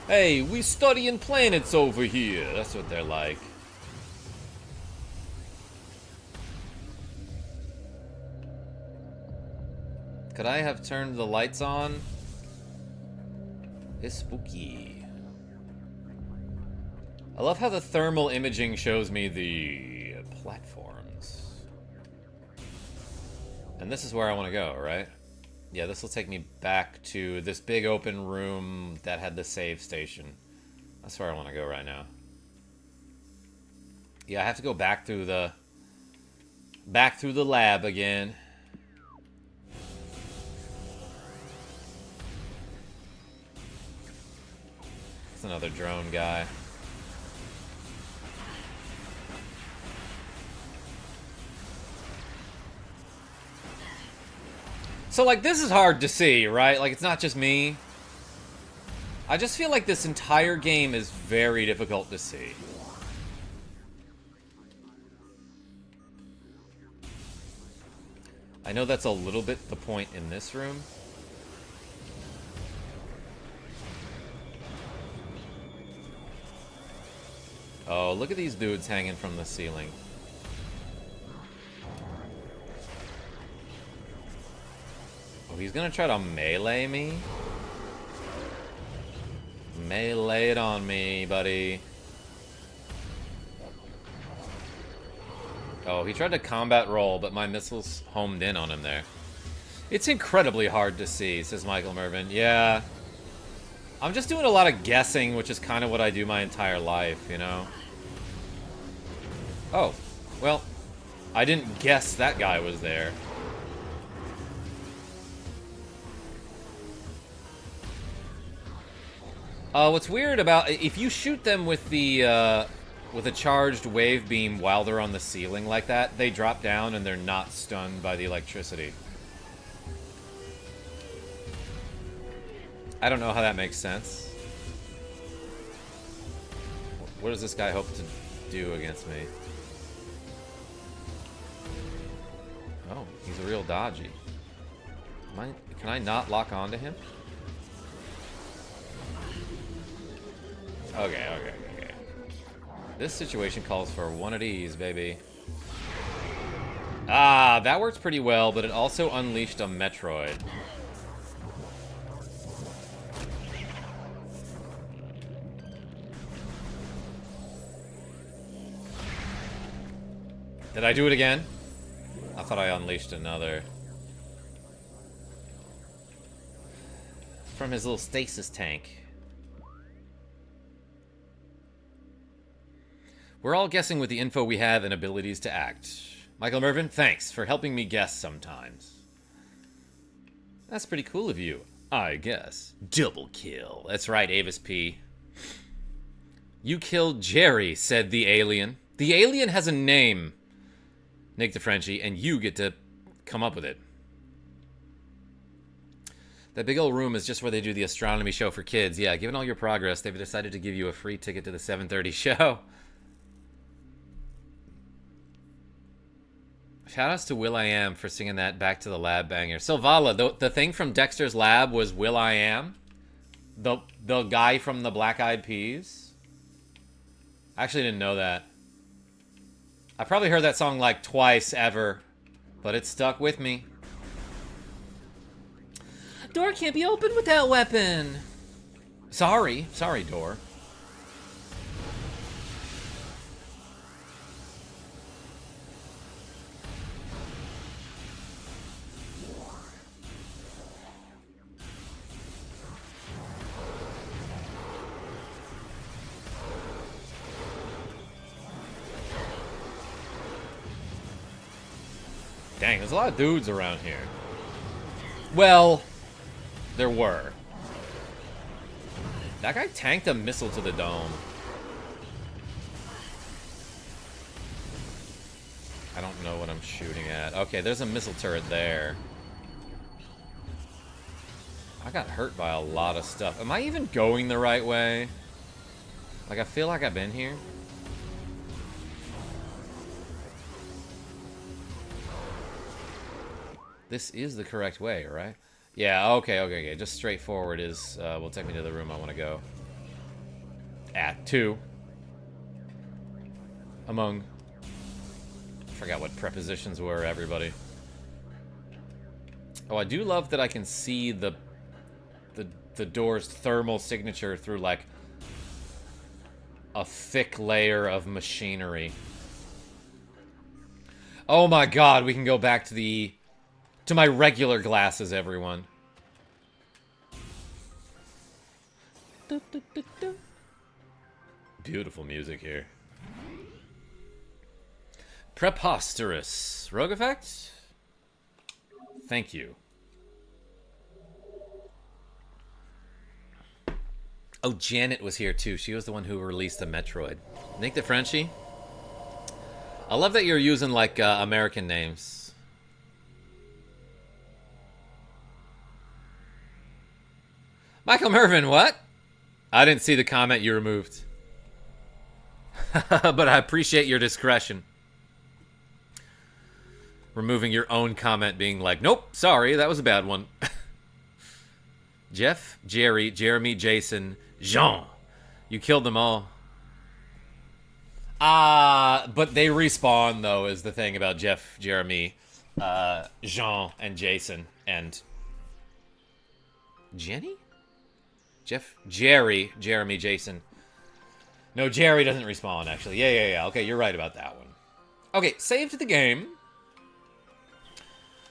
Hey, we studying planets over here. That's what they're like. Could I have turned the lights on? It's spooky. I love how the thermal imaging shows me the platforms. And this is where I want to go, right? Yeah, this will take me back to this big open room that had the save station. That's where I want to go right now. Yeah, I have to go back through the lab again. It's another drone guy. So, like, this is hard to see, right? Like, it's not just me. I just feel like this entire game is very difficult to see. I know that's a little bit the point in this room. Oh, look at these dudes hanging from the ceiling. Oh, he's gonna try to melee me? Melee it on me, buddy. Oh, he tried to combat roll, but my missiles homed in on him there. It's incredibly hard to see, says Michael Mervin. Yeah. I'm just doing a lot of guessing, which is kind of what I do my entire life, you know? Oh, well, I didn't guess that guy was there. What's weird about if you shoot them with the with a charged wave beam while they're on the ceiling like that, they drop down and they're not stunned by the electricity. I don't know how that makes sense. What does this guy hope to do against me? Oh, he's a real dodgy. Can I not lock onto him? Okay. This situation calls for one of these, baby. Ah, that worked pretty well, but it also unleashed a Metroid. Did I do it again? I thought I unleashed another. From his little stasis tank. We're all guessing with the info we have and abilities to act. Michael Mervyn, thanks for helping me guess sometimes. That's pretty cool of you, I guess. Double kill. That's right, Avis P. You killed Jerry, said the alien. The alien has a name, Nick DeFrenchie, and you get to come up with it. That big old room is just where they do the astronomy show for kids. Yeah, given all your progress, they've decided to give you a free ticket to the 7:30 show. Shoutouts to Will.i.am for singing that Back to the Lab banger. So Vala, the thing from Dexter's Lab was Will.i.am? The guy from the Black Eyed Peas? I actually didn't know that. I probably heard that song like twice ever, but it stuck with me. Door can't be opened with that weapon. Sorry, door. Dang, there's a lot of dudes around here. Well, there were. That guy tanked a missile to the dome. I don't know what I'm shooting at. Okay, there's a missile turret there. I got hurt by a lot of stuff. Am I even going the right way? Like, I feel like I've been here. This is the correct way, right? Yeah, okay. Just straightforward will take me to the room I want to go. At 2. Among... I forgot what prepositions were, everybody. Oh, I do love that I can see the door's thermal signature through, like, a thick layer of machinery. Oh my god, we can go back to my regular glasses, everyone. Beautiful music here. Preposterous. Rogue effect? Thank you. Oh, Janet was here too. She was the one who released the Metroid. Nick DeFrenchie? I love that you're using, like, American names. Michael Mervyn, what? I didn't see the comment you removed. But I appreciate your discretion. Removing your own comment being like, nope, sorry, that was a bad one. Jeff, Jerry, Jeremy, Jason, Jean. You killed them all. But they respawn, though, is the thing about Jeff, Jeremy, Jean, and Jason, and... Jenny? Jeff, Jerry, Jeremy, Jason. No, Jerry doesn't respawn, actually. Yeah. Okay, you're right about that one. Okay, save to the game.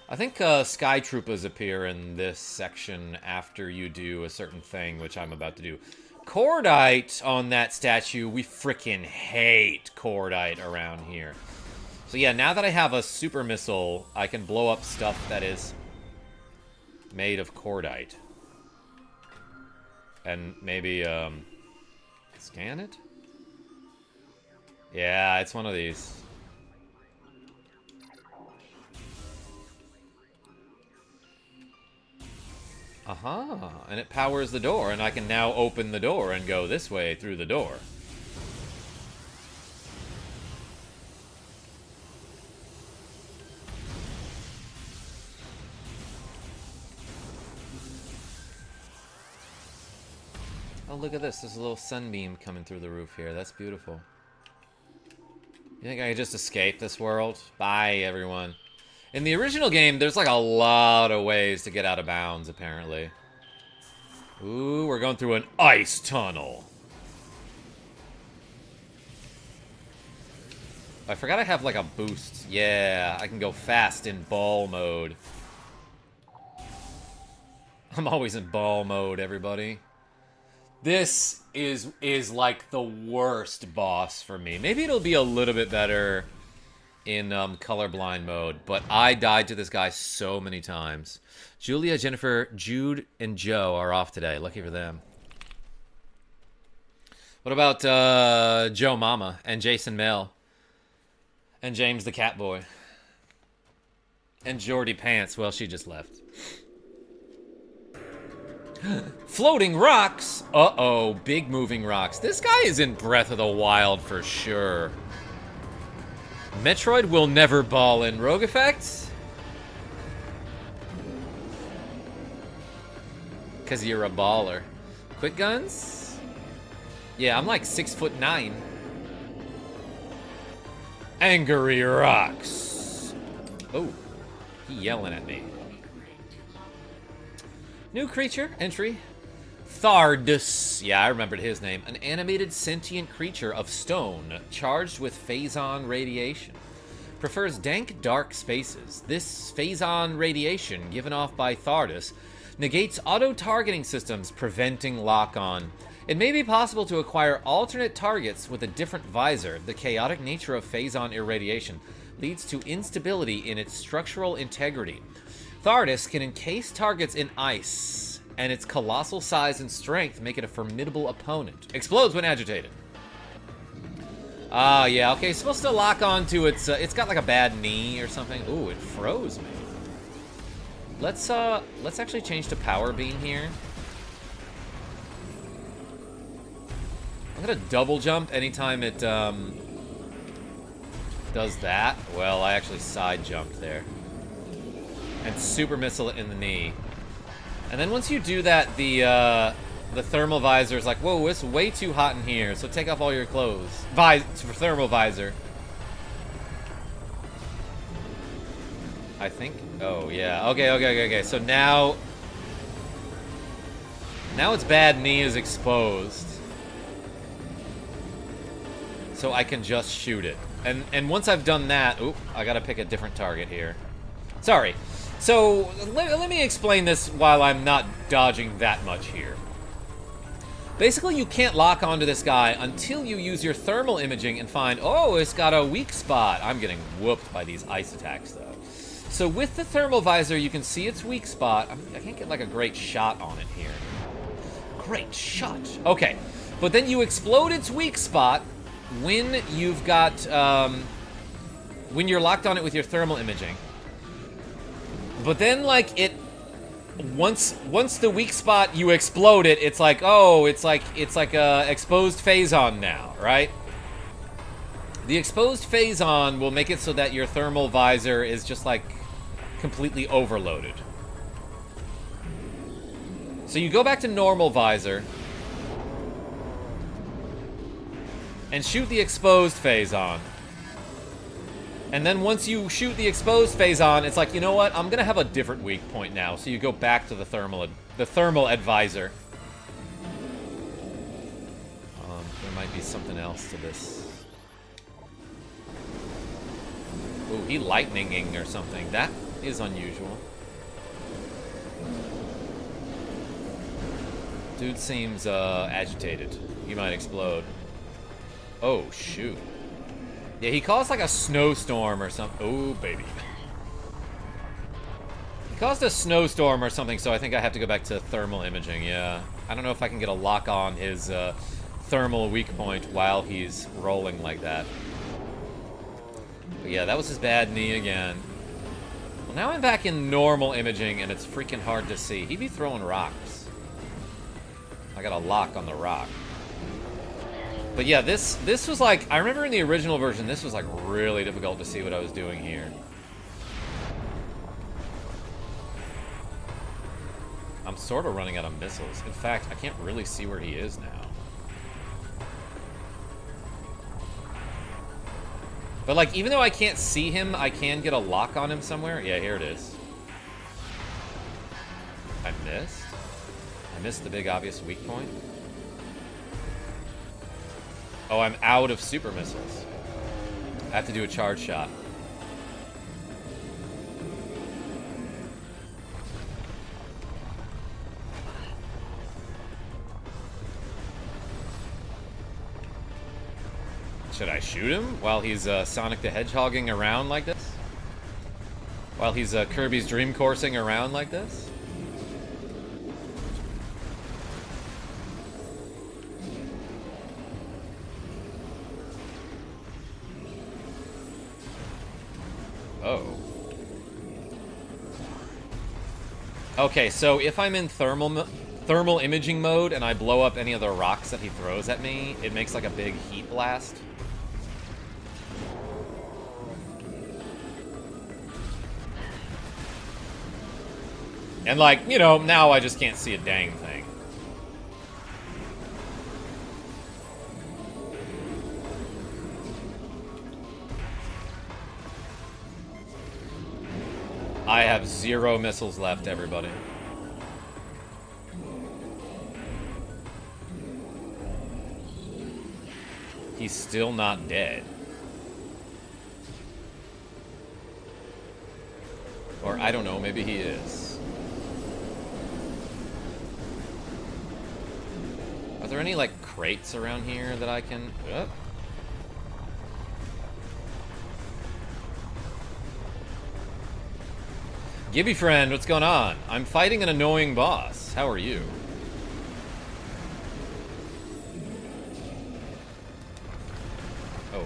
I think Sky Troopas appear in this section after you do a certain thing, which I'm about to do. Cordite on that statue. We frickin' hate Cordite around here. So yeah, now that I have a super missile, I can blow up stuff that is made of Cordite. and maybe, scan it? Yeah, it's one of these. Aha, and it powers the door, and I can now open the door and go this way through the door. Oh, look at this. There's a little sunbeam coming through the roof here. That's beautiful. You think I could just escape this world? Bye, everyone. In the original game, there's like a lot of ways to get out of bounds, apparently. Ooh, we're going through an ice tunnel. I forgot I have like a boost. Yeah, I can go fast in ball mode. I'm always in ball mode, everybody. This is like the worst boss for me. Maybe it'll be a little bit better in colorblind mode, but I died to this guy so many times. Julia, Jennifer, Jude, and Joe are off today. Lucky for them. What about Joe Mama and Jason Mel and James the Cat Boy and Jordy Pants? Well, she just left. Floating rocks. Uh-oh, big moving rocks. This guy is in Breath of the Wild for sure. Metroid will never ball in. Rogue effects? Because you're a baller. Quick guns? Yeah, I'm like 6'9". Angry rocks. Oh, he yelling at me. New creature, entry. Thardus. Yeah, I remembered his name. An animated sentient creature of stone, charged with phazon radiation. Prefers dank, dark spaces. This phazon radiation, given off by Thardus, negates auto-targeting systems, preventing lock-on. It may be possible to acquire alternate targets with a different visor. The chaotic nature of phazon irradiation leads to instability in its structural integrity. Thardus can encase targets in ice, and its colossal size and strength make it a formidable opponent. Explodes when agitated. Ah, yeah, okay, it's supposed to lock on to its, it's got like a bad knee or something. Ooh, it froze me. Let's actually change to power beam here. I'm gonna double jump anytime it, does that. Well, I actually side jumped there. And super missile in the knee. And then once you do that, the thermal visor is like, whoa, it's way too hot in here, so take off all your clothes. Thermal visor. I think. Oh, yeah. Okay. So now its bad knee is exposed. So I can just shoot it. And once I've done that, oop, I gotta pick a different target here. Sorry. So, let me explain this while I'm not dodging that much here. Basically, you can't lock onto this guy until you use your thermal imaging and find, oh, it's got a weak spot. I'm getting whooped by these ice attacks, though. So with the thermal visor, you can see its weak spot. I can't get, like, a great shot on it here. Great shot. Okay. But then you explode its weak spot when you've got, when you're locked on it with your thermal imaging. But then, like, once the weak spot, you explode it, it's like, oh, it's like a exposed phazon now, right? The exposed phazon will make it so that your thermal visor is just, like, completely overloaded. So you go back to normal visor and shoot the exposed phazon. And then once you shoot the exposed phazon, it's like, you know what? I'm gonna have a different weak point now. So you go back to the thermal advisor. There might be something else to this. Ooh, he lightninging or something. That is unusual. Dude seems agitated. He might explode. Oh, shoot. Yeah, he caused like a snowstorm or something. Oh, baby. Caused a snowstorm or something, so I think I have to go back to thermal imaging, yeah. I don't know if I can get a lock on his thermal weak point while he's rolling like that. But yeah, that was his bad knee again. Well, now I'm back in normal imaging, and it's freaking hard to see. He be throwing rocks. I got a lock on the rock. But yeah, this was like, I remember in the original version, this was like really difficult to see what I was doing here. I'm sort of running out of missiles. In fact, I can't really see where he is now. But like, even though I can't see him, I can get a lock on him somewhere. Yeah, here it is. I missed? I missed the big obvious weak point. Oh, I'm out of super missiles. I have to do a charge shot. Should I shoot him while he's Sonic the Hedgehogging around like this? While he's Kirby's Dream Coursing around like this? Oh. Okay, so if I'm in thermal imaging mode and I blow up any of the rocks that he throws at me, it makes like a big heat blast. And like, you know, now I just can't see a dang thing. I have 0 missiles left, everybody. He's still not dead. Or I don't know, maybe he is. Are there any, like, crates around here that I can... Oh. Gibby friend, what's going on? I'm fighting an annoying boss. How are you? Oh.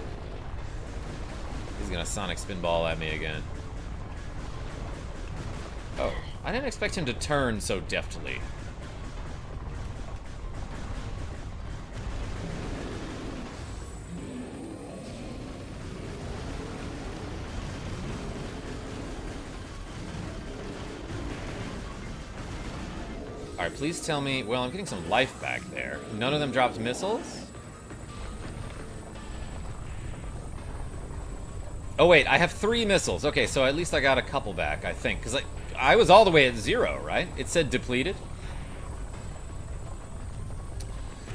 He's gonna Sonic Spinball at me again. Oh. I didn't expect him to turn so deftly. Alright, please tell me... Well, I'm getting some life back there. None of them dropped missiles? Oh, wait, I have 3 missiles. Okay, so at least I got a couple back, I think. Because I was all the way at 0, right? It said depleted.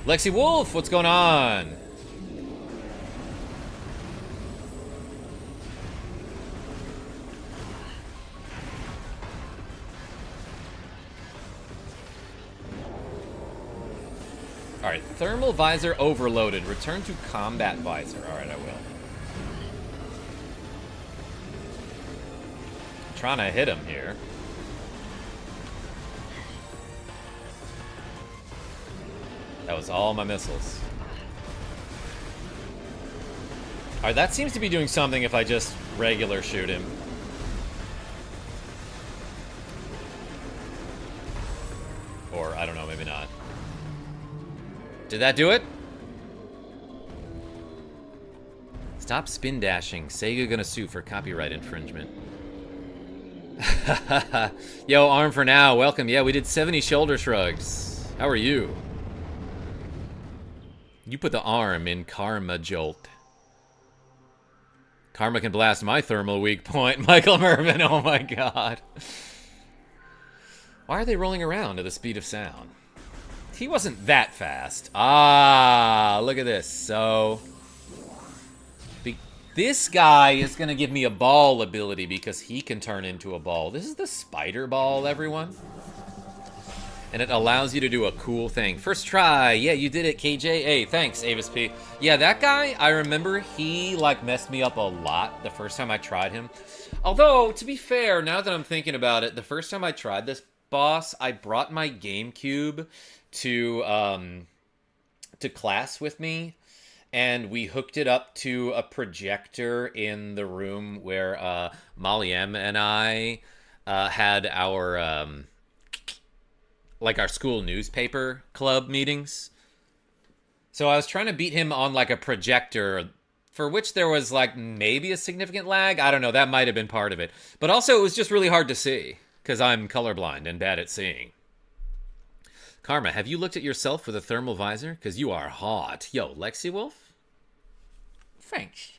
Lexi Wolf, what's going on? Alright, thermal visor overloaded. Return to combat visor. Alright, I will. I'm trying to hit him here. That was all my missiles. Alright, that seems to be doing something if I just regular shoot him. Or, I don't know, maybe not. Did that do it? Stop spin dashing. Sega gonna sue for copyright infringement. Yo, Arm for now. Welcome. Yeah, we did 70 shoulder shrugs. How are you? You put the arm in KarmaJolt. Karma can blast my thermal weak point. Michael Mervin. Oh my god. Why are they rolling around at the speed of sound? He wasn't that fast. Ah, look at this. So, this guy is going to give me a ball ability because he can turn into a ball. This is the spider ball, everyone. And it allows you to do a cool thing. First try. Yeah, you did it, KJ. Hey, thanks, Avis P. Yeah, that guy, I remember he, like, messed me up a lot the first time I tried him. Although, to be fair, now that I'm thinking about it, the first time I tried this boss, I brought my GameCube to class with me, and we hooked it up to a projector in the room where Molly M and I had our like our school newspaper club meetings. So I was trying to beat him on like a projector, for which there was like maybe a significant lag. I don't know, that might have been part of it. But also it was just really hard to see because I'm colorblind and bad at seeing. Karma, have you looked at yourself with a thermal visor? Because you are hot. Yo, Lexi Wolf? Thanks.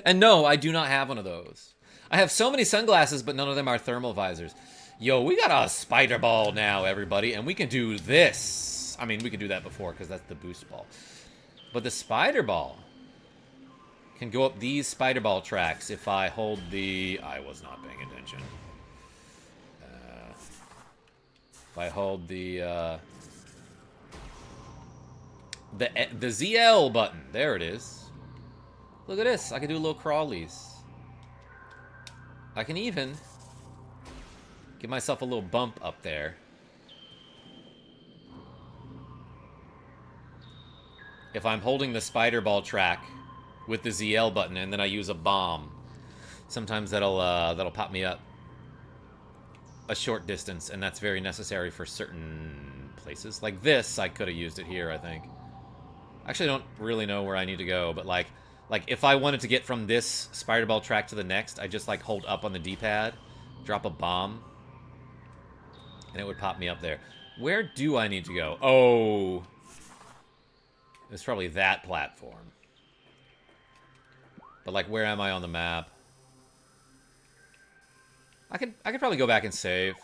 And no, I do not have one of those. I have so many sunglasses, but none of them are thermal visors. Yo, we got a spider ball now, everybody, and we can do this. I mean, we could do that before because that's the boost ball. But the spider ball can go up these spider ball tracks if I hold the... I was not paying attention. If I hold the ZL button. There it is. Look at this. I can do little crawlies. I can even give myself a little bump up there. If I'm holding the spider ball track with the ZL button and then I use a bomb, sometimes that'll pop me up a short distance, and that's very necessary for certain places. Like this, I could have used it here, I think. Actually, I don't really know where I need to go, but like if I wanted to get from this spider ball track to the next, I just like hold up on the D-pad, drop a bomb, and it would pop me up there. Where do I need to go? Oh, it's probably that platform. But like, where am I on the map? I could probably go back and save.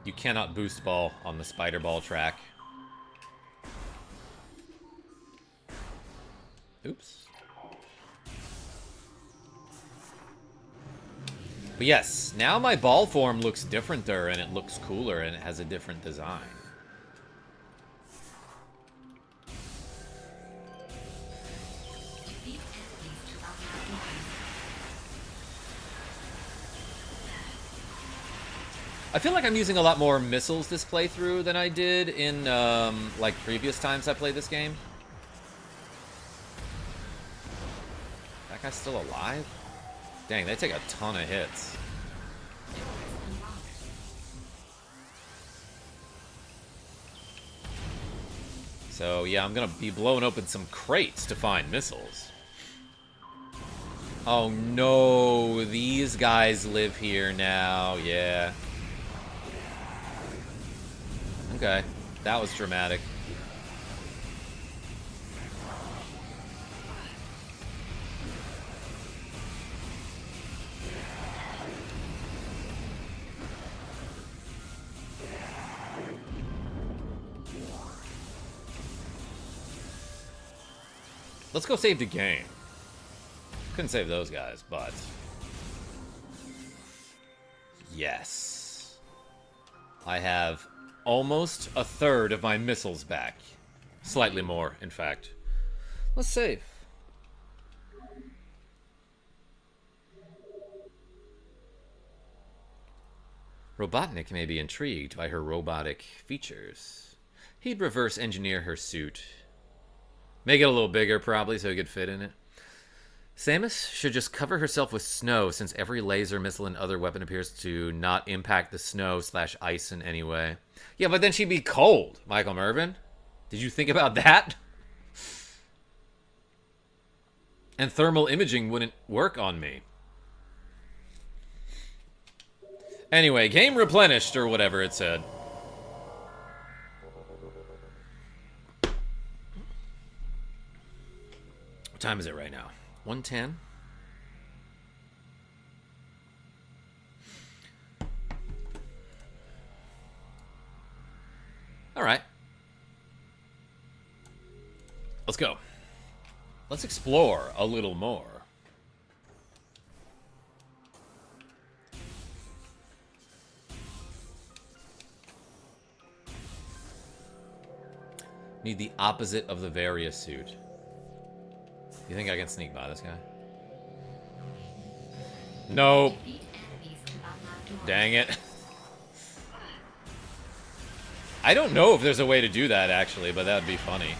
You cannot boost ball on the spider ball track. Oops. But yes, now my ball form looks differenter and it looks cooler and it has a different design. I feel like I'm using a lot more missiles this playthrough than I did in, like, previous times I played this game. That guy's still alive? Dang, they take a ton of hits. So, yeah, I'm gonna be blowing open some crates to find missiles. Oh, no. These guys live here now. Yeah. Okay, that was dramatic. Let's go save the game. Couldn't save those guys, but... yes. I have almost a third of my missiles back. Slightly more, in fact. Let's save. Robotnik may be intrigued by her robotic features. He'd reverse engineer her suit. Make it a little bigger, probably, so he could fit in it. Samus should just cover herself with snow, since every laser, missile, and other weapon appears to not impact the snow/ice in any way. Yeah, but then she'd be cold, Michael Mervin. Did you think about that? And thermal imaging wouldn't work on me. Anyway, game replenished, or whatever it said. What time is it right now? 1:10? All right. Let's go. Let's explore a little more. Need the opposite of the Varia suit. You think I can sneak by this guy? Nope. Dang it. I don't know if there's a way to do that, actually, but that would be funny.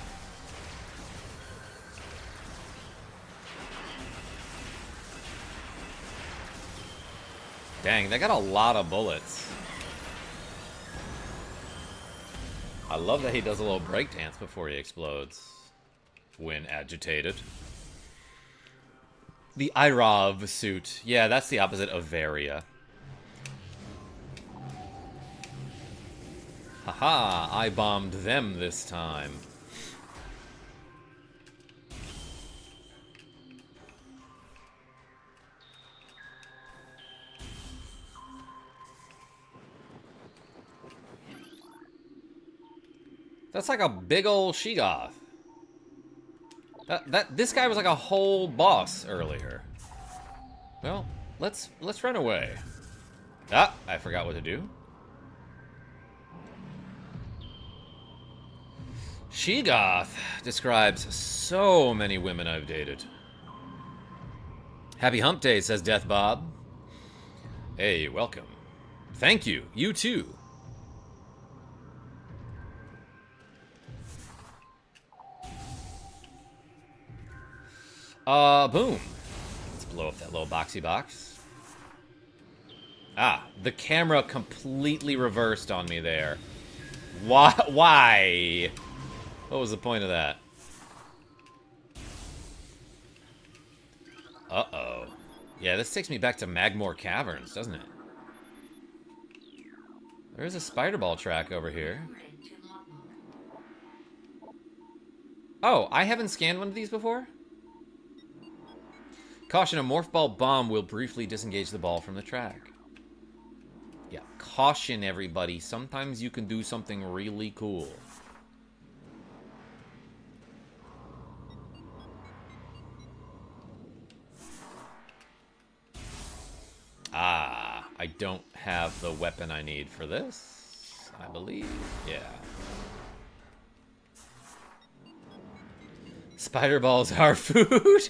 Dang, they got a lot of bullets. I love that he does a little breakdance before he explodes. When agitated. The Irov suit. Yeah, that's the opposite of Varia. Haha, I bombed them this time. That's like a big old Sheegoth. This guy was like a whole boss earlier. Well, let's run away. Ah, I forgot what to do. Sheegoth describes so many women I've dated. Happy hump day, says Death Bob. Hey, welcome. Thank you. You too. Boom. Let's blow up that little boxy box. Ah, the camera completely reversed on me there. Why? What was the point of that? Uh-oh. Yeah, this takes me back to Magmore Caverns, doesn't it? There's a spider ball track over here. Oh, I haven't scanned one of these before? Caution, a morph ball bomb will briefly disengage the ball from the track. Yeah, caution everybody. Sometimes you can do something really cool. Ah, I don't have the weapon I need for this, I believe. Yeah. Spider balls are food.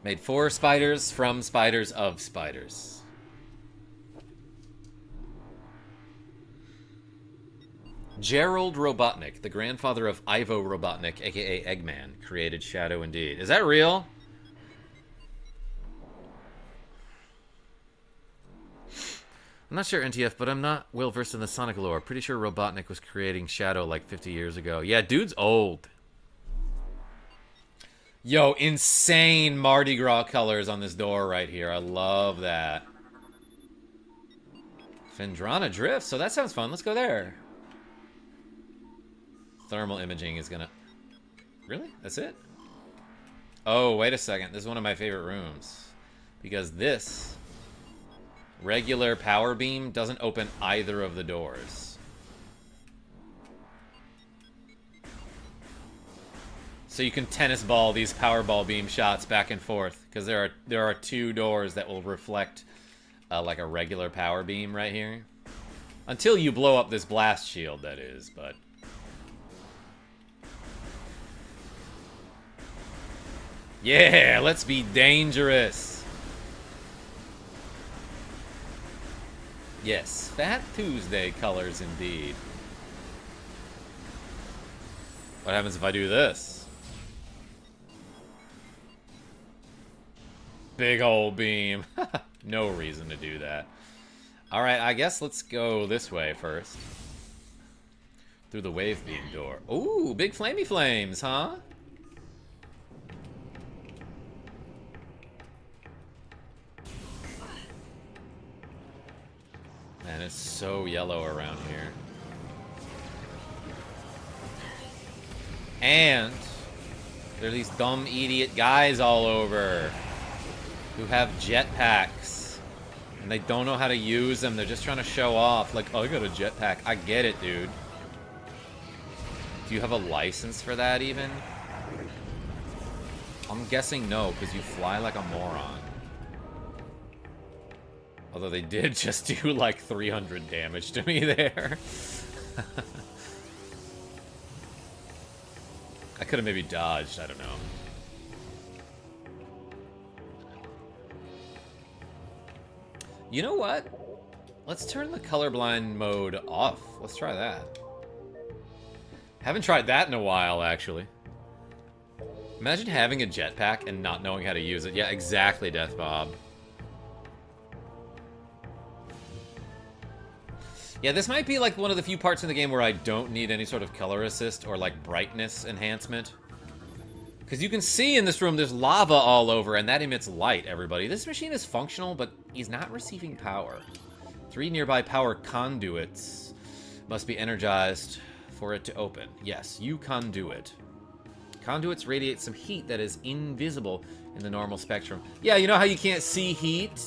Made 4 spiders from spiders of spiders. Gerald Robotnik, the grandfather of Ivo Robotnik, aka Eggman, created Shadow indeed. Is that real? I'm not sure, NTF, but I'm not well versed in the Sonic lore. Pretty sure Robotnik was creating Shadow like 50 years ago. Yeah, dude's old. Yo, insane Mardi Gras colors on this door right here. I love that. Phendrana Drift, so that sounds fun. Let's go there. Thermal imaging is gonna... Really? That's it? Oh, wait a second. This is one of my favorite rooms. Because this regular power beam doesn't open either of the doors. So you can tennis ball these power ball beam shots back and forth. Because there are 2 doors that will reflect like a regular power beam right here. Until you blow up this blast shield, that is, but... Yeah, let's be dangerous. Yes, Fat Tuesday colors indeed. What happens if I do this? Big old beam. No reason to do that. Alright, I guess let's go this way first. Through the wave beam door. Ooh, big flamey flames, huh? Man, it's so yellow around here. And there are these dumb idiot guys all over who have jetpacks. And they don't know how to use them. They're just trying to show off. Like, oh, I got a jetpack. I get it, dude. Do you have a license for that, even? I'm guessing no, because you fly like a moron. Although they did just do like 300 damage to me there. could have maybe dodged. I don't know. You know what? Let's turn the colorblind mode off. Let's try that. Haven't tried that in a while, actually. Imagine having a jetpack and not knowing how to use it. Yeah, exactly, Death Bob. Yeah, this might be like one of the few parts in the game where I don't need any sort of color assist or like brightness enhancement. Because you can see in this room there's lava all over and that emits light, everybody. This machine is functional, but he's not receiving power. 3 nearby power conduits must be energized for it to open. Yes, you conduit. Conduits radiate some heat that is invisible in the normal spectrum. Yeah, you know how you can't see heat?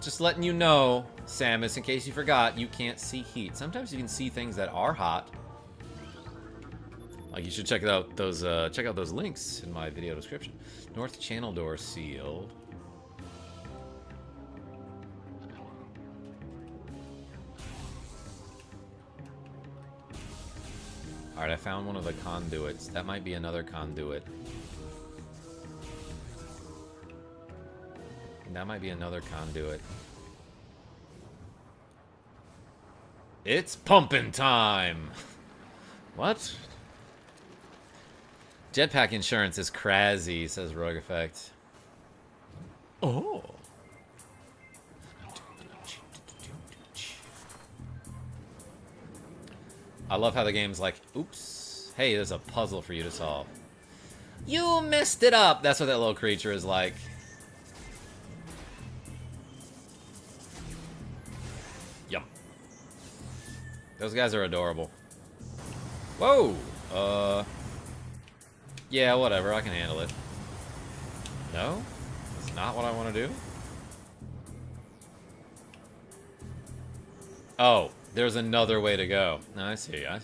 Just letting you know, Samus, in case you forgot, you can't see heat. Sometimes you can see things that are hot. Like you should check out those links in my video description. North channel door sealed. Alright, I found one of the conduits. That might be another conduit. That might be another conduit. It's pumping time! What? Jetpack insurance is crazy, says Rogue Effect. Oh! I love how the game's like, oops, hey, there's a puzzle for you to solve. You messed it up! That's what that little creature is like. Yum. Those guys are adorable. Whoa! Yeah, whatever, I can handle it. No? That's not what I want to do? Oh, there's another way to go. I see. I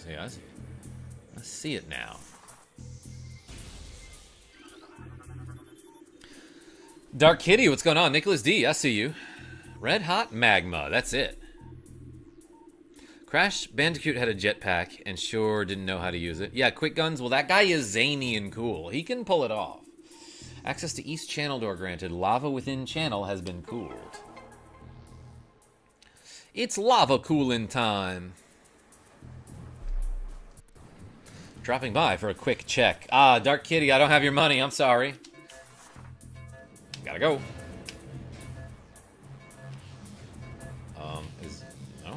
see it now. Dark Kitty, what's going on? Nicholas D, I see you. Red Hot Magma, that's it. Crash Bandicoot had a jetpack and sure didn't know how to use it. Yeah, quick guns. Well, that guy is zany and cool. He can pull it off. Access to East Channel door granted. Lava within channel has been cooled. It's lava cooling time. Dropping by for a quick check. Ah, Dark Kitty, I don't have your money. I'm sorry. Gotta go. No?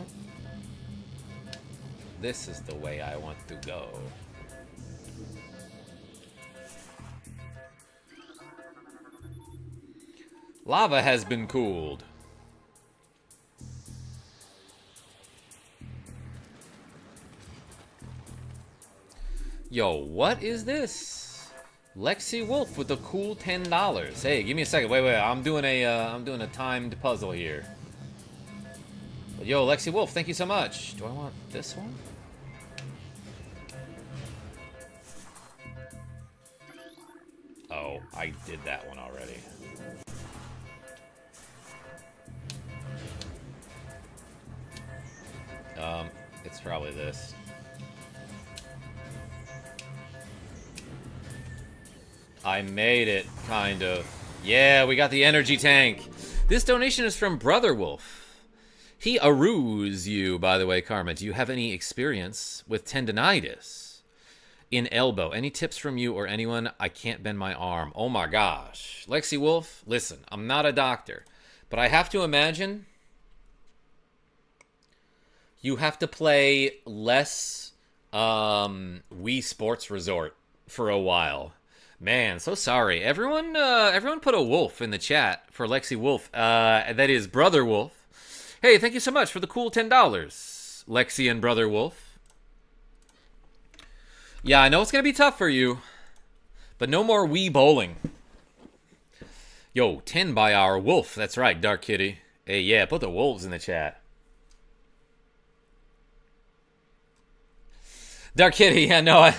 This is the way I want to go. Lava has been cooled. Yo, what is this? Lexi Wolf with a cool $10. Hey, give me a second. Wait. I'm doing a timed puzzle here. But yo, Lexi Wolf, thank you so much. Do I want this one? Oh, I did that one already. It's probably this. I made it, kind of. Yeah, we got the energy tank. This donation is from Brother Wolf. He aruse you, by the way, Karma. Do you have any experience with tendinitis in elbow? Any tips from you or anyone? I can't bend my arm. Oh my gosh. Lexi Wolf, listen, I'm not a doctor, but I have to imagine you have to play less Wii Sports Resort for a while. Man, so sorry. Everyone put a wolf in the chat for Lexi Wolf. That is Brother Wolf. Hey, thank you so much for the cool $10, Lexi and Brother Wolf. Yeah, I know it's going to be tough for you, but no more Wii bowling. Yo, 10 by our wolf. That's right, Dark Kitty. Hey, yeah, put the wolves in the chat. Dark Kitty, yeah, no,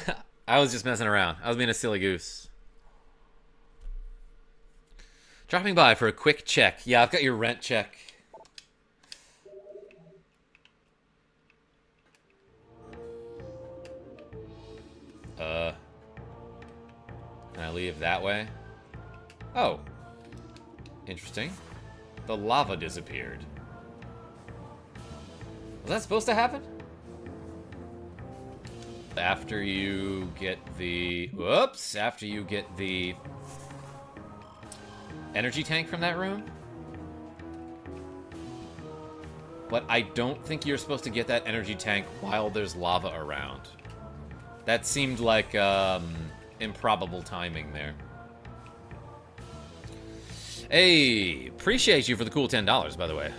I was just messing around. I was being a silly goose. Dropping by for a quick check. Yeah, I've got your rent check. Can I leave that way? Oh. Interesting. The lava disappeared. Was that supposed to happen? After you get the... Whoops! After you get the energy tank from that room? But I don't think you're supposed to get that energy tank while there's lava around. That seemed like improbable timing there. Hey, appreciate you for the cool $10, by the way.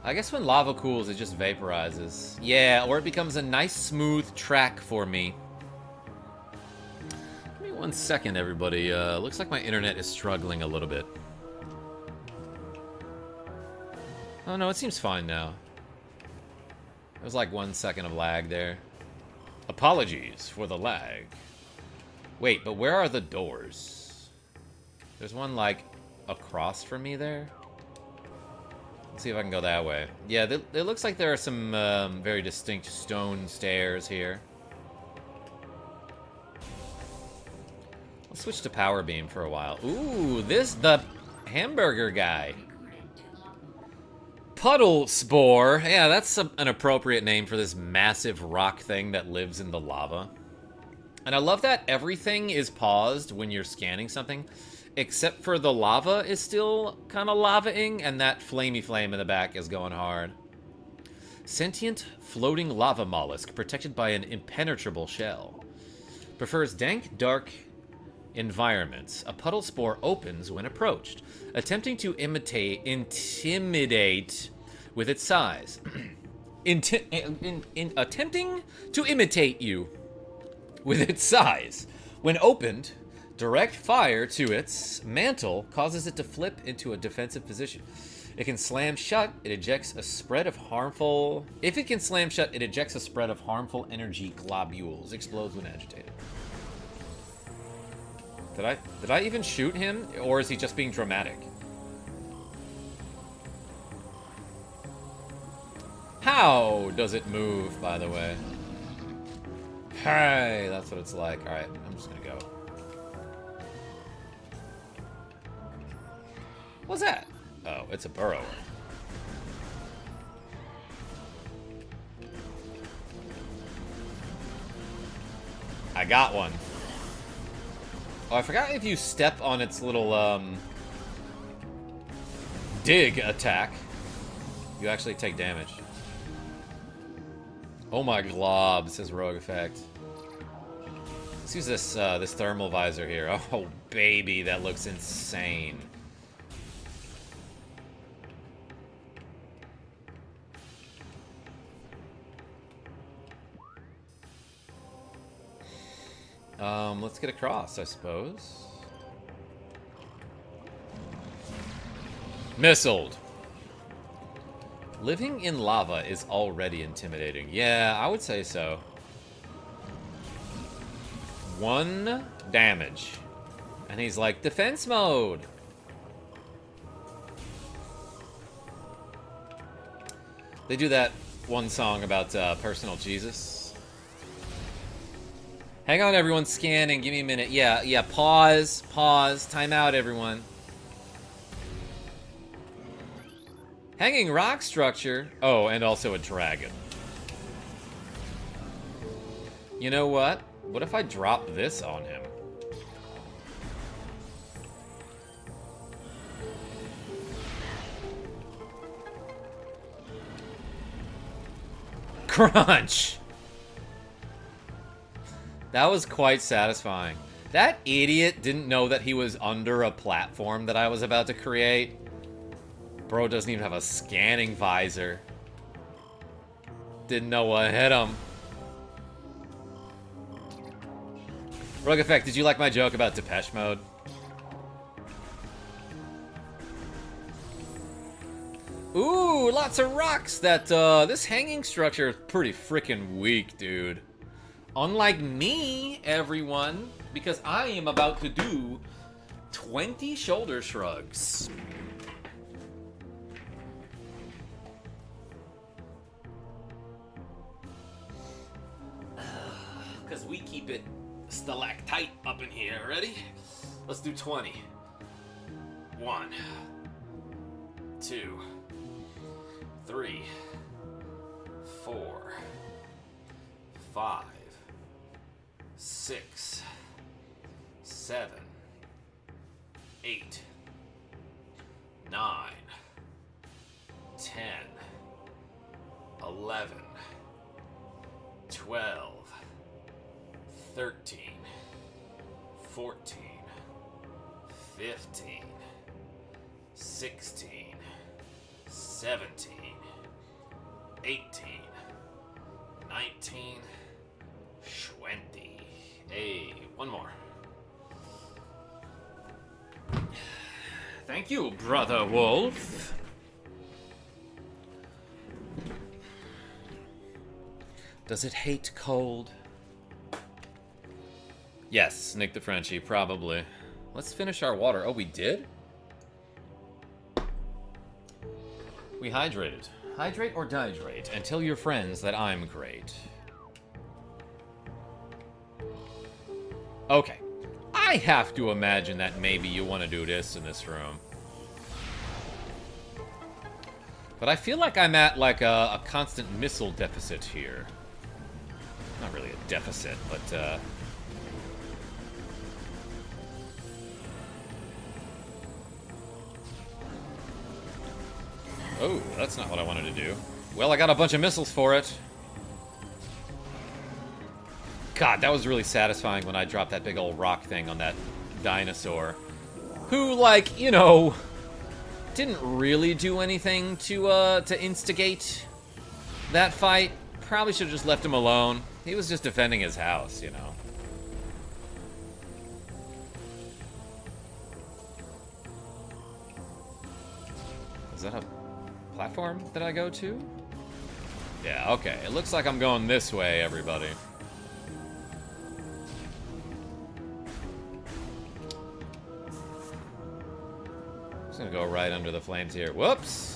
I guess when lava cools, it just vaporizes. Yeah, or it becomes a nice smooth track for me. Give me 1 second, everybody. Looks like my internet is struggling a little bit. Oh no, it seems fine now. It was like 1 second of lag there. Apologies for the lag. Wait, but where are the doors? There's one, like, across from me there. Let's see if I can go that way. Yeah, it looks like there are some very distinct stone stairs here. Let's switch to power beam for a while. Ooh, the hamburger guy. Puddle spore. Yeah, that's an appropriate name for this massive rock thing that lives in the lava. And I love that everything is paused when you're scanning something, except for the lava is still kind of lavaing, and that flamey flame in the back is going hard. Sentient floating lava mollusk protected by an impenetrable shell. Prefers dank, dark environments. A puddle spore opens when approached, attempting to intimidate with its size. Attempting to imitate you with its size. When opened, direct fire to its mantle causes it to flip into a defensive position. It can slam shut, it ejects a spread of harmful... If it can slam shut, it ejects a spread of harmful energy globules. Explodes when agitated. Did I even shoot him? Or is he just being dramatic? How does it move, by the way? Hey, that's what it's like. Alright, I'm just gonna go. What's that? Oh, it's a burrower. I got one. Oh, I forgot if you step on its little, dig attack, you actually take damage. Oh my glob, says Rogue Effect. Let's use this, this thermal visor here. Oh, baby, that looks insane. Let's get across, I suppose. Missiled. Living in lava is already intimidating. Yeah, I would say so. 1 damage. And he's like, defense mode. They do that one song about personal Jesus. Hang on, everyone, scanning. Give me a minute. Yeah, pause. Time out, everyone. Hanging rock structure. Oh, and also a dragon. You know what? What if I drop this on him? Crunch! That was quite satisfying. That idiot didn't know that he was under a platform that I was about to create. Bro doesn't even have a scanning visor. Didn't know what hit him. Rogue Effect, did you like my joke about Depeche Mode? Ooh, lots of rocks. That, this hanging structure is pretty freaking weak, dude. Unlike me, everyone, because I am about to do 20 shoulder shrugs. because we keep it stalactite up in here. Ready? Let's do 20. 1, 2, 3, 4, 5, 6, 7, 8, 9, 10, 11, 12, 13, 14, 15, 16, 17, 18, 19, 20. Hey, one more. Thank you, Brother Wolf. Does it hate cold? Yes, Nick the Frenchie, probably. Let's finish our water. Oh, we did? We hydrated. Hydrate or dihydrate, and tell your friends that I'm great. Okay. I have to imagine that maybe you want to do this in this room. But I feel like I'm at like a constant missile deficit here. Not really a deficit, but oh, that's not what I wanted to do. Well, I got a bunch of missiles for it. God, that was really satisfying when I dropped that big old rock thing on that dinosaur. Who, like, you know, didn't really do anything to instigate that fight. Probably should have just left him alone. He was just defending his house, you know. Is that a platform that I go to? Yeah, okay. It looks like I'm going this way, everybody. Just gonna go right under the flames here. Whoops!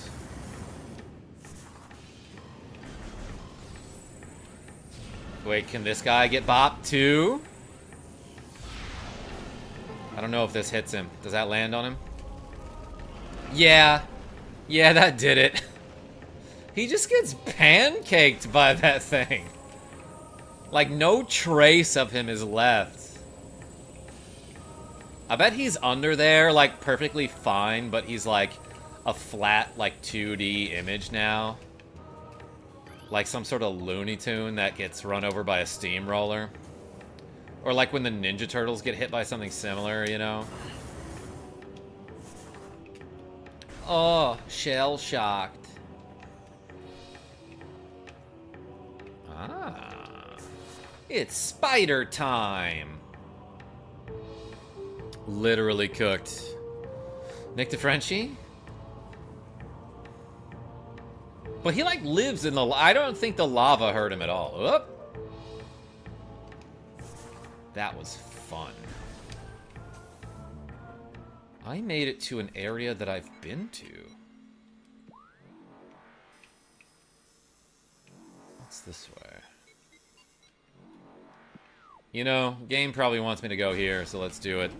Wait, can this guy get bopped too? I don't know if this hits him. Does that land on him? Yeah. Yeah, that did it. He just gets pancaked by that thing. Like, no trace of him is left. I bet he's under there, like, perfectly fine, but he's, like, a flat, like, 2D image now. Like some sort of Looney Tune that gets run over by a steamroller. Or like when the Ninja Turtles get hit by something similar, you know? Oh, shell-shocked. Ah. It's spider time! Literally cooked. Nick the Frenchie? But he, like, lives in the... I don't think the lava hurt him at all. Oop! That was fun. I made it to an area that I've been to. What's this way? You know, game probably wants me to go here, so let's do it.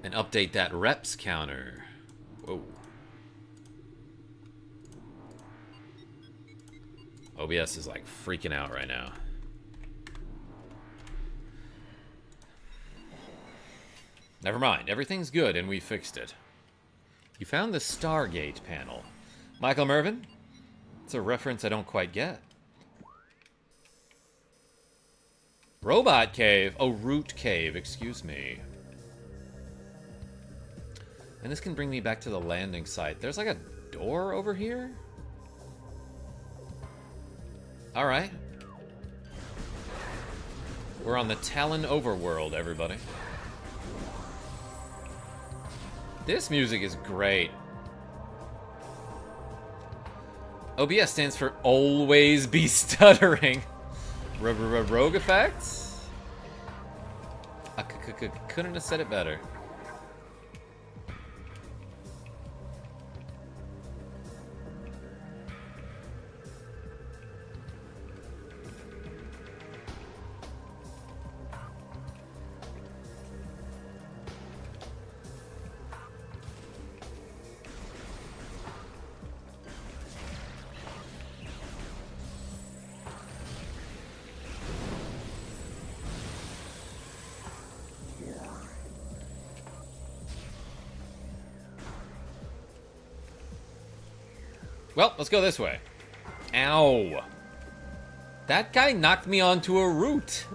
And update that reps counter. Whoa. OBS is like freaking out right now. Never mind, everything's good and we fixed it. You found the Stargate panel. Michael Mervin? It's a reference I don't quite get. Robot cave. Oh, root cave, excuse me. And this can bring me back to the landing site. There's like a door over here? Alright. We're on the Talon overworld, everybody. This music is great. OBS stands for always be stuttering. Rogue effects? I couldn't have said it better. Well, let's go this way. Ow. That guy knocked me onto a root.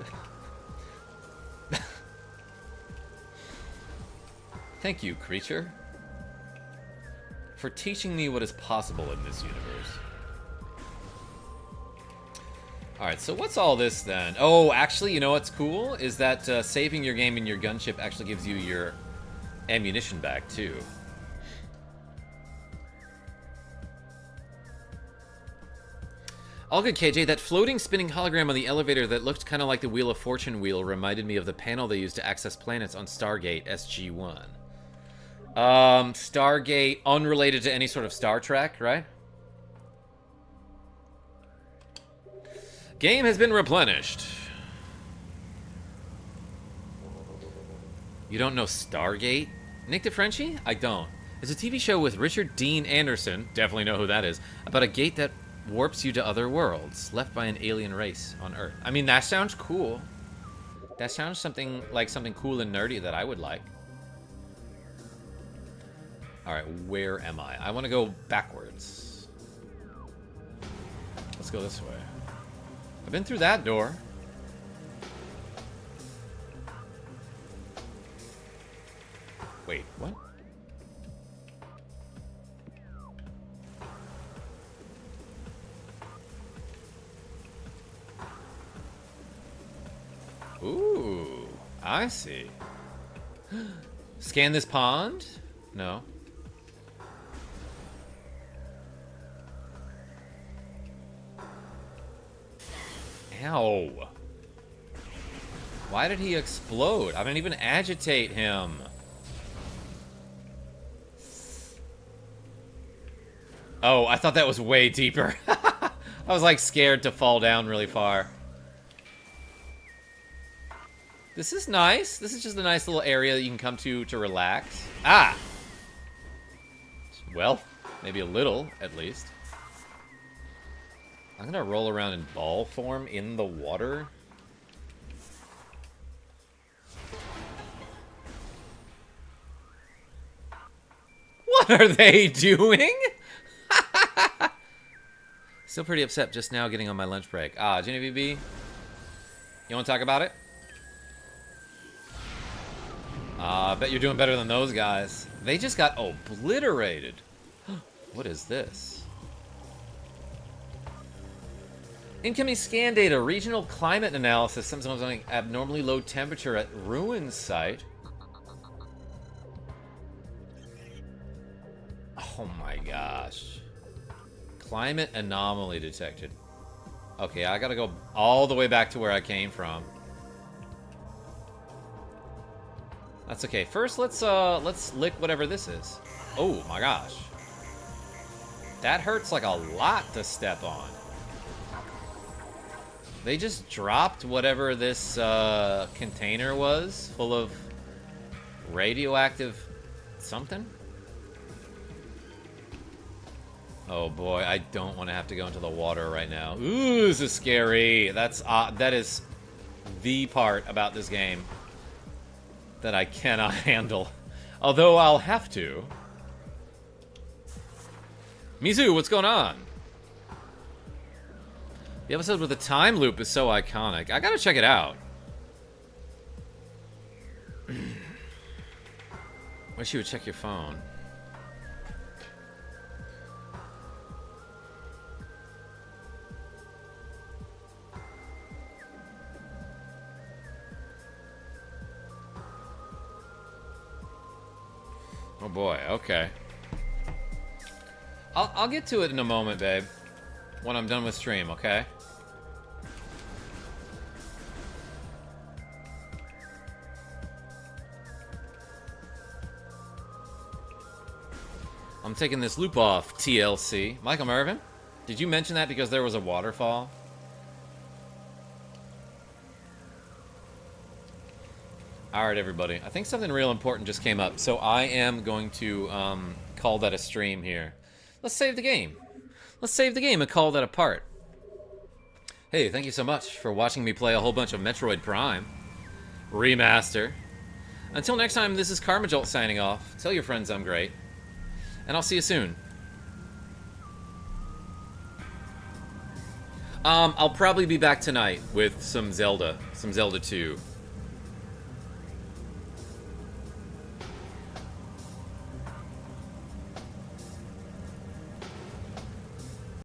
Thank you, creature, for teaching me what is possible in this universe. Alright, so what's all this then? Oh, actually, you know what's cool? Is that saving your game in your gunship actually gives you your ammunition back, too. All good, KJ. That floating, spinning hologram on the elevator that looked kind of like the Wheel of Fortune wheel reminded me of the panel they used to access planets on Stargate SG-1. Stargate, unrelated to any sort of Star Trek, right? Game has been replenished. You don't know Stargate? Nick DeFrenchie? I don't. It's a TV show with Richard Dean Anderson, definitely know who that is, about a gate that warps you to other worlds, left by an alien race on Earth. I mean, that sounds cool. That sounds something like something cool and nerdy that I would like. Alright, where am I? I want to go backwards. Let's go this way. I've been through that door. Wait, what? Ooh, I see. Scan this pond? No. Ow. Why did he explode? I didn't even agitate him. Oh, I thought that was way deeper. I was like scared to fall down really far. This is nice. This is just a nice little area that you can come to relax. Ah! Well, maybe a little, at least. I'm gonna roll around in ball form in the water. What are they doing? Still pretty upset just now getting on my lunch break. Ah, Genevieve B, you want to talk about it? I bet you're doing better than those guys. They just got obliterated. What is this? Incoming scan data. Regional climate analysis. Sometimes on abnormally low temperature at ruin site. Oh my gosh. Climate anomaly detected. Okay, I gotta go all the way back to where I came from. That's okay. First, let's lick whatever this is. Oh my gosh. That hurts like a lot to step on. They just dropped whatever this container was, full of radioactive something. Oh boy, I don't want to have to go into the water right now. Ooh, this is scary. That is the part about this game that I cannot handle. Although I'll have to. Mizu, what's going on? The episode with the time loop is so iconic. I gotta check it out. Wish you would check your phone. Oh boy, okay. I'll get to it in a moment, babe. When I'm done with stream, okay? I'm taking this loop off, TLC. Michael Mervin, did you mention that because there was a waterfall? Alright, everybody. I think something real important just came up, so I am going to call that a stream here. Let's save the game. Let's save the game and call that a part. Hey, thank you so much for watching me play a whole bunch of Metroid Prime Remaster. Until next time, this is KarmaJolt signing off. Tell your friends I'm great. And I'll see you soon. I'll probably be back tonight with some Zelda 2.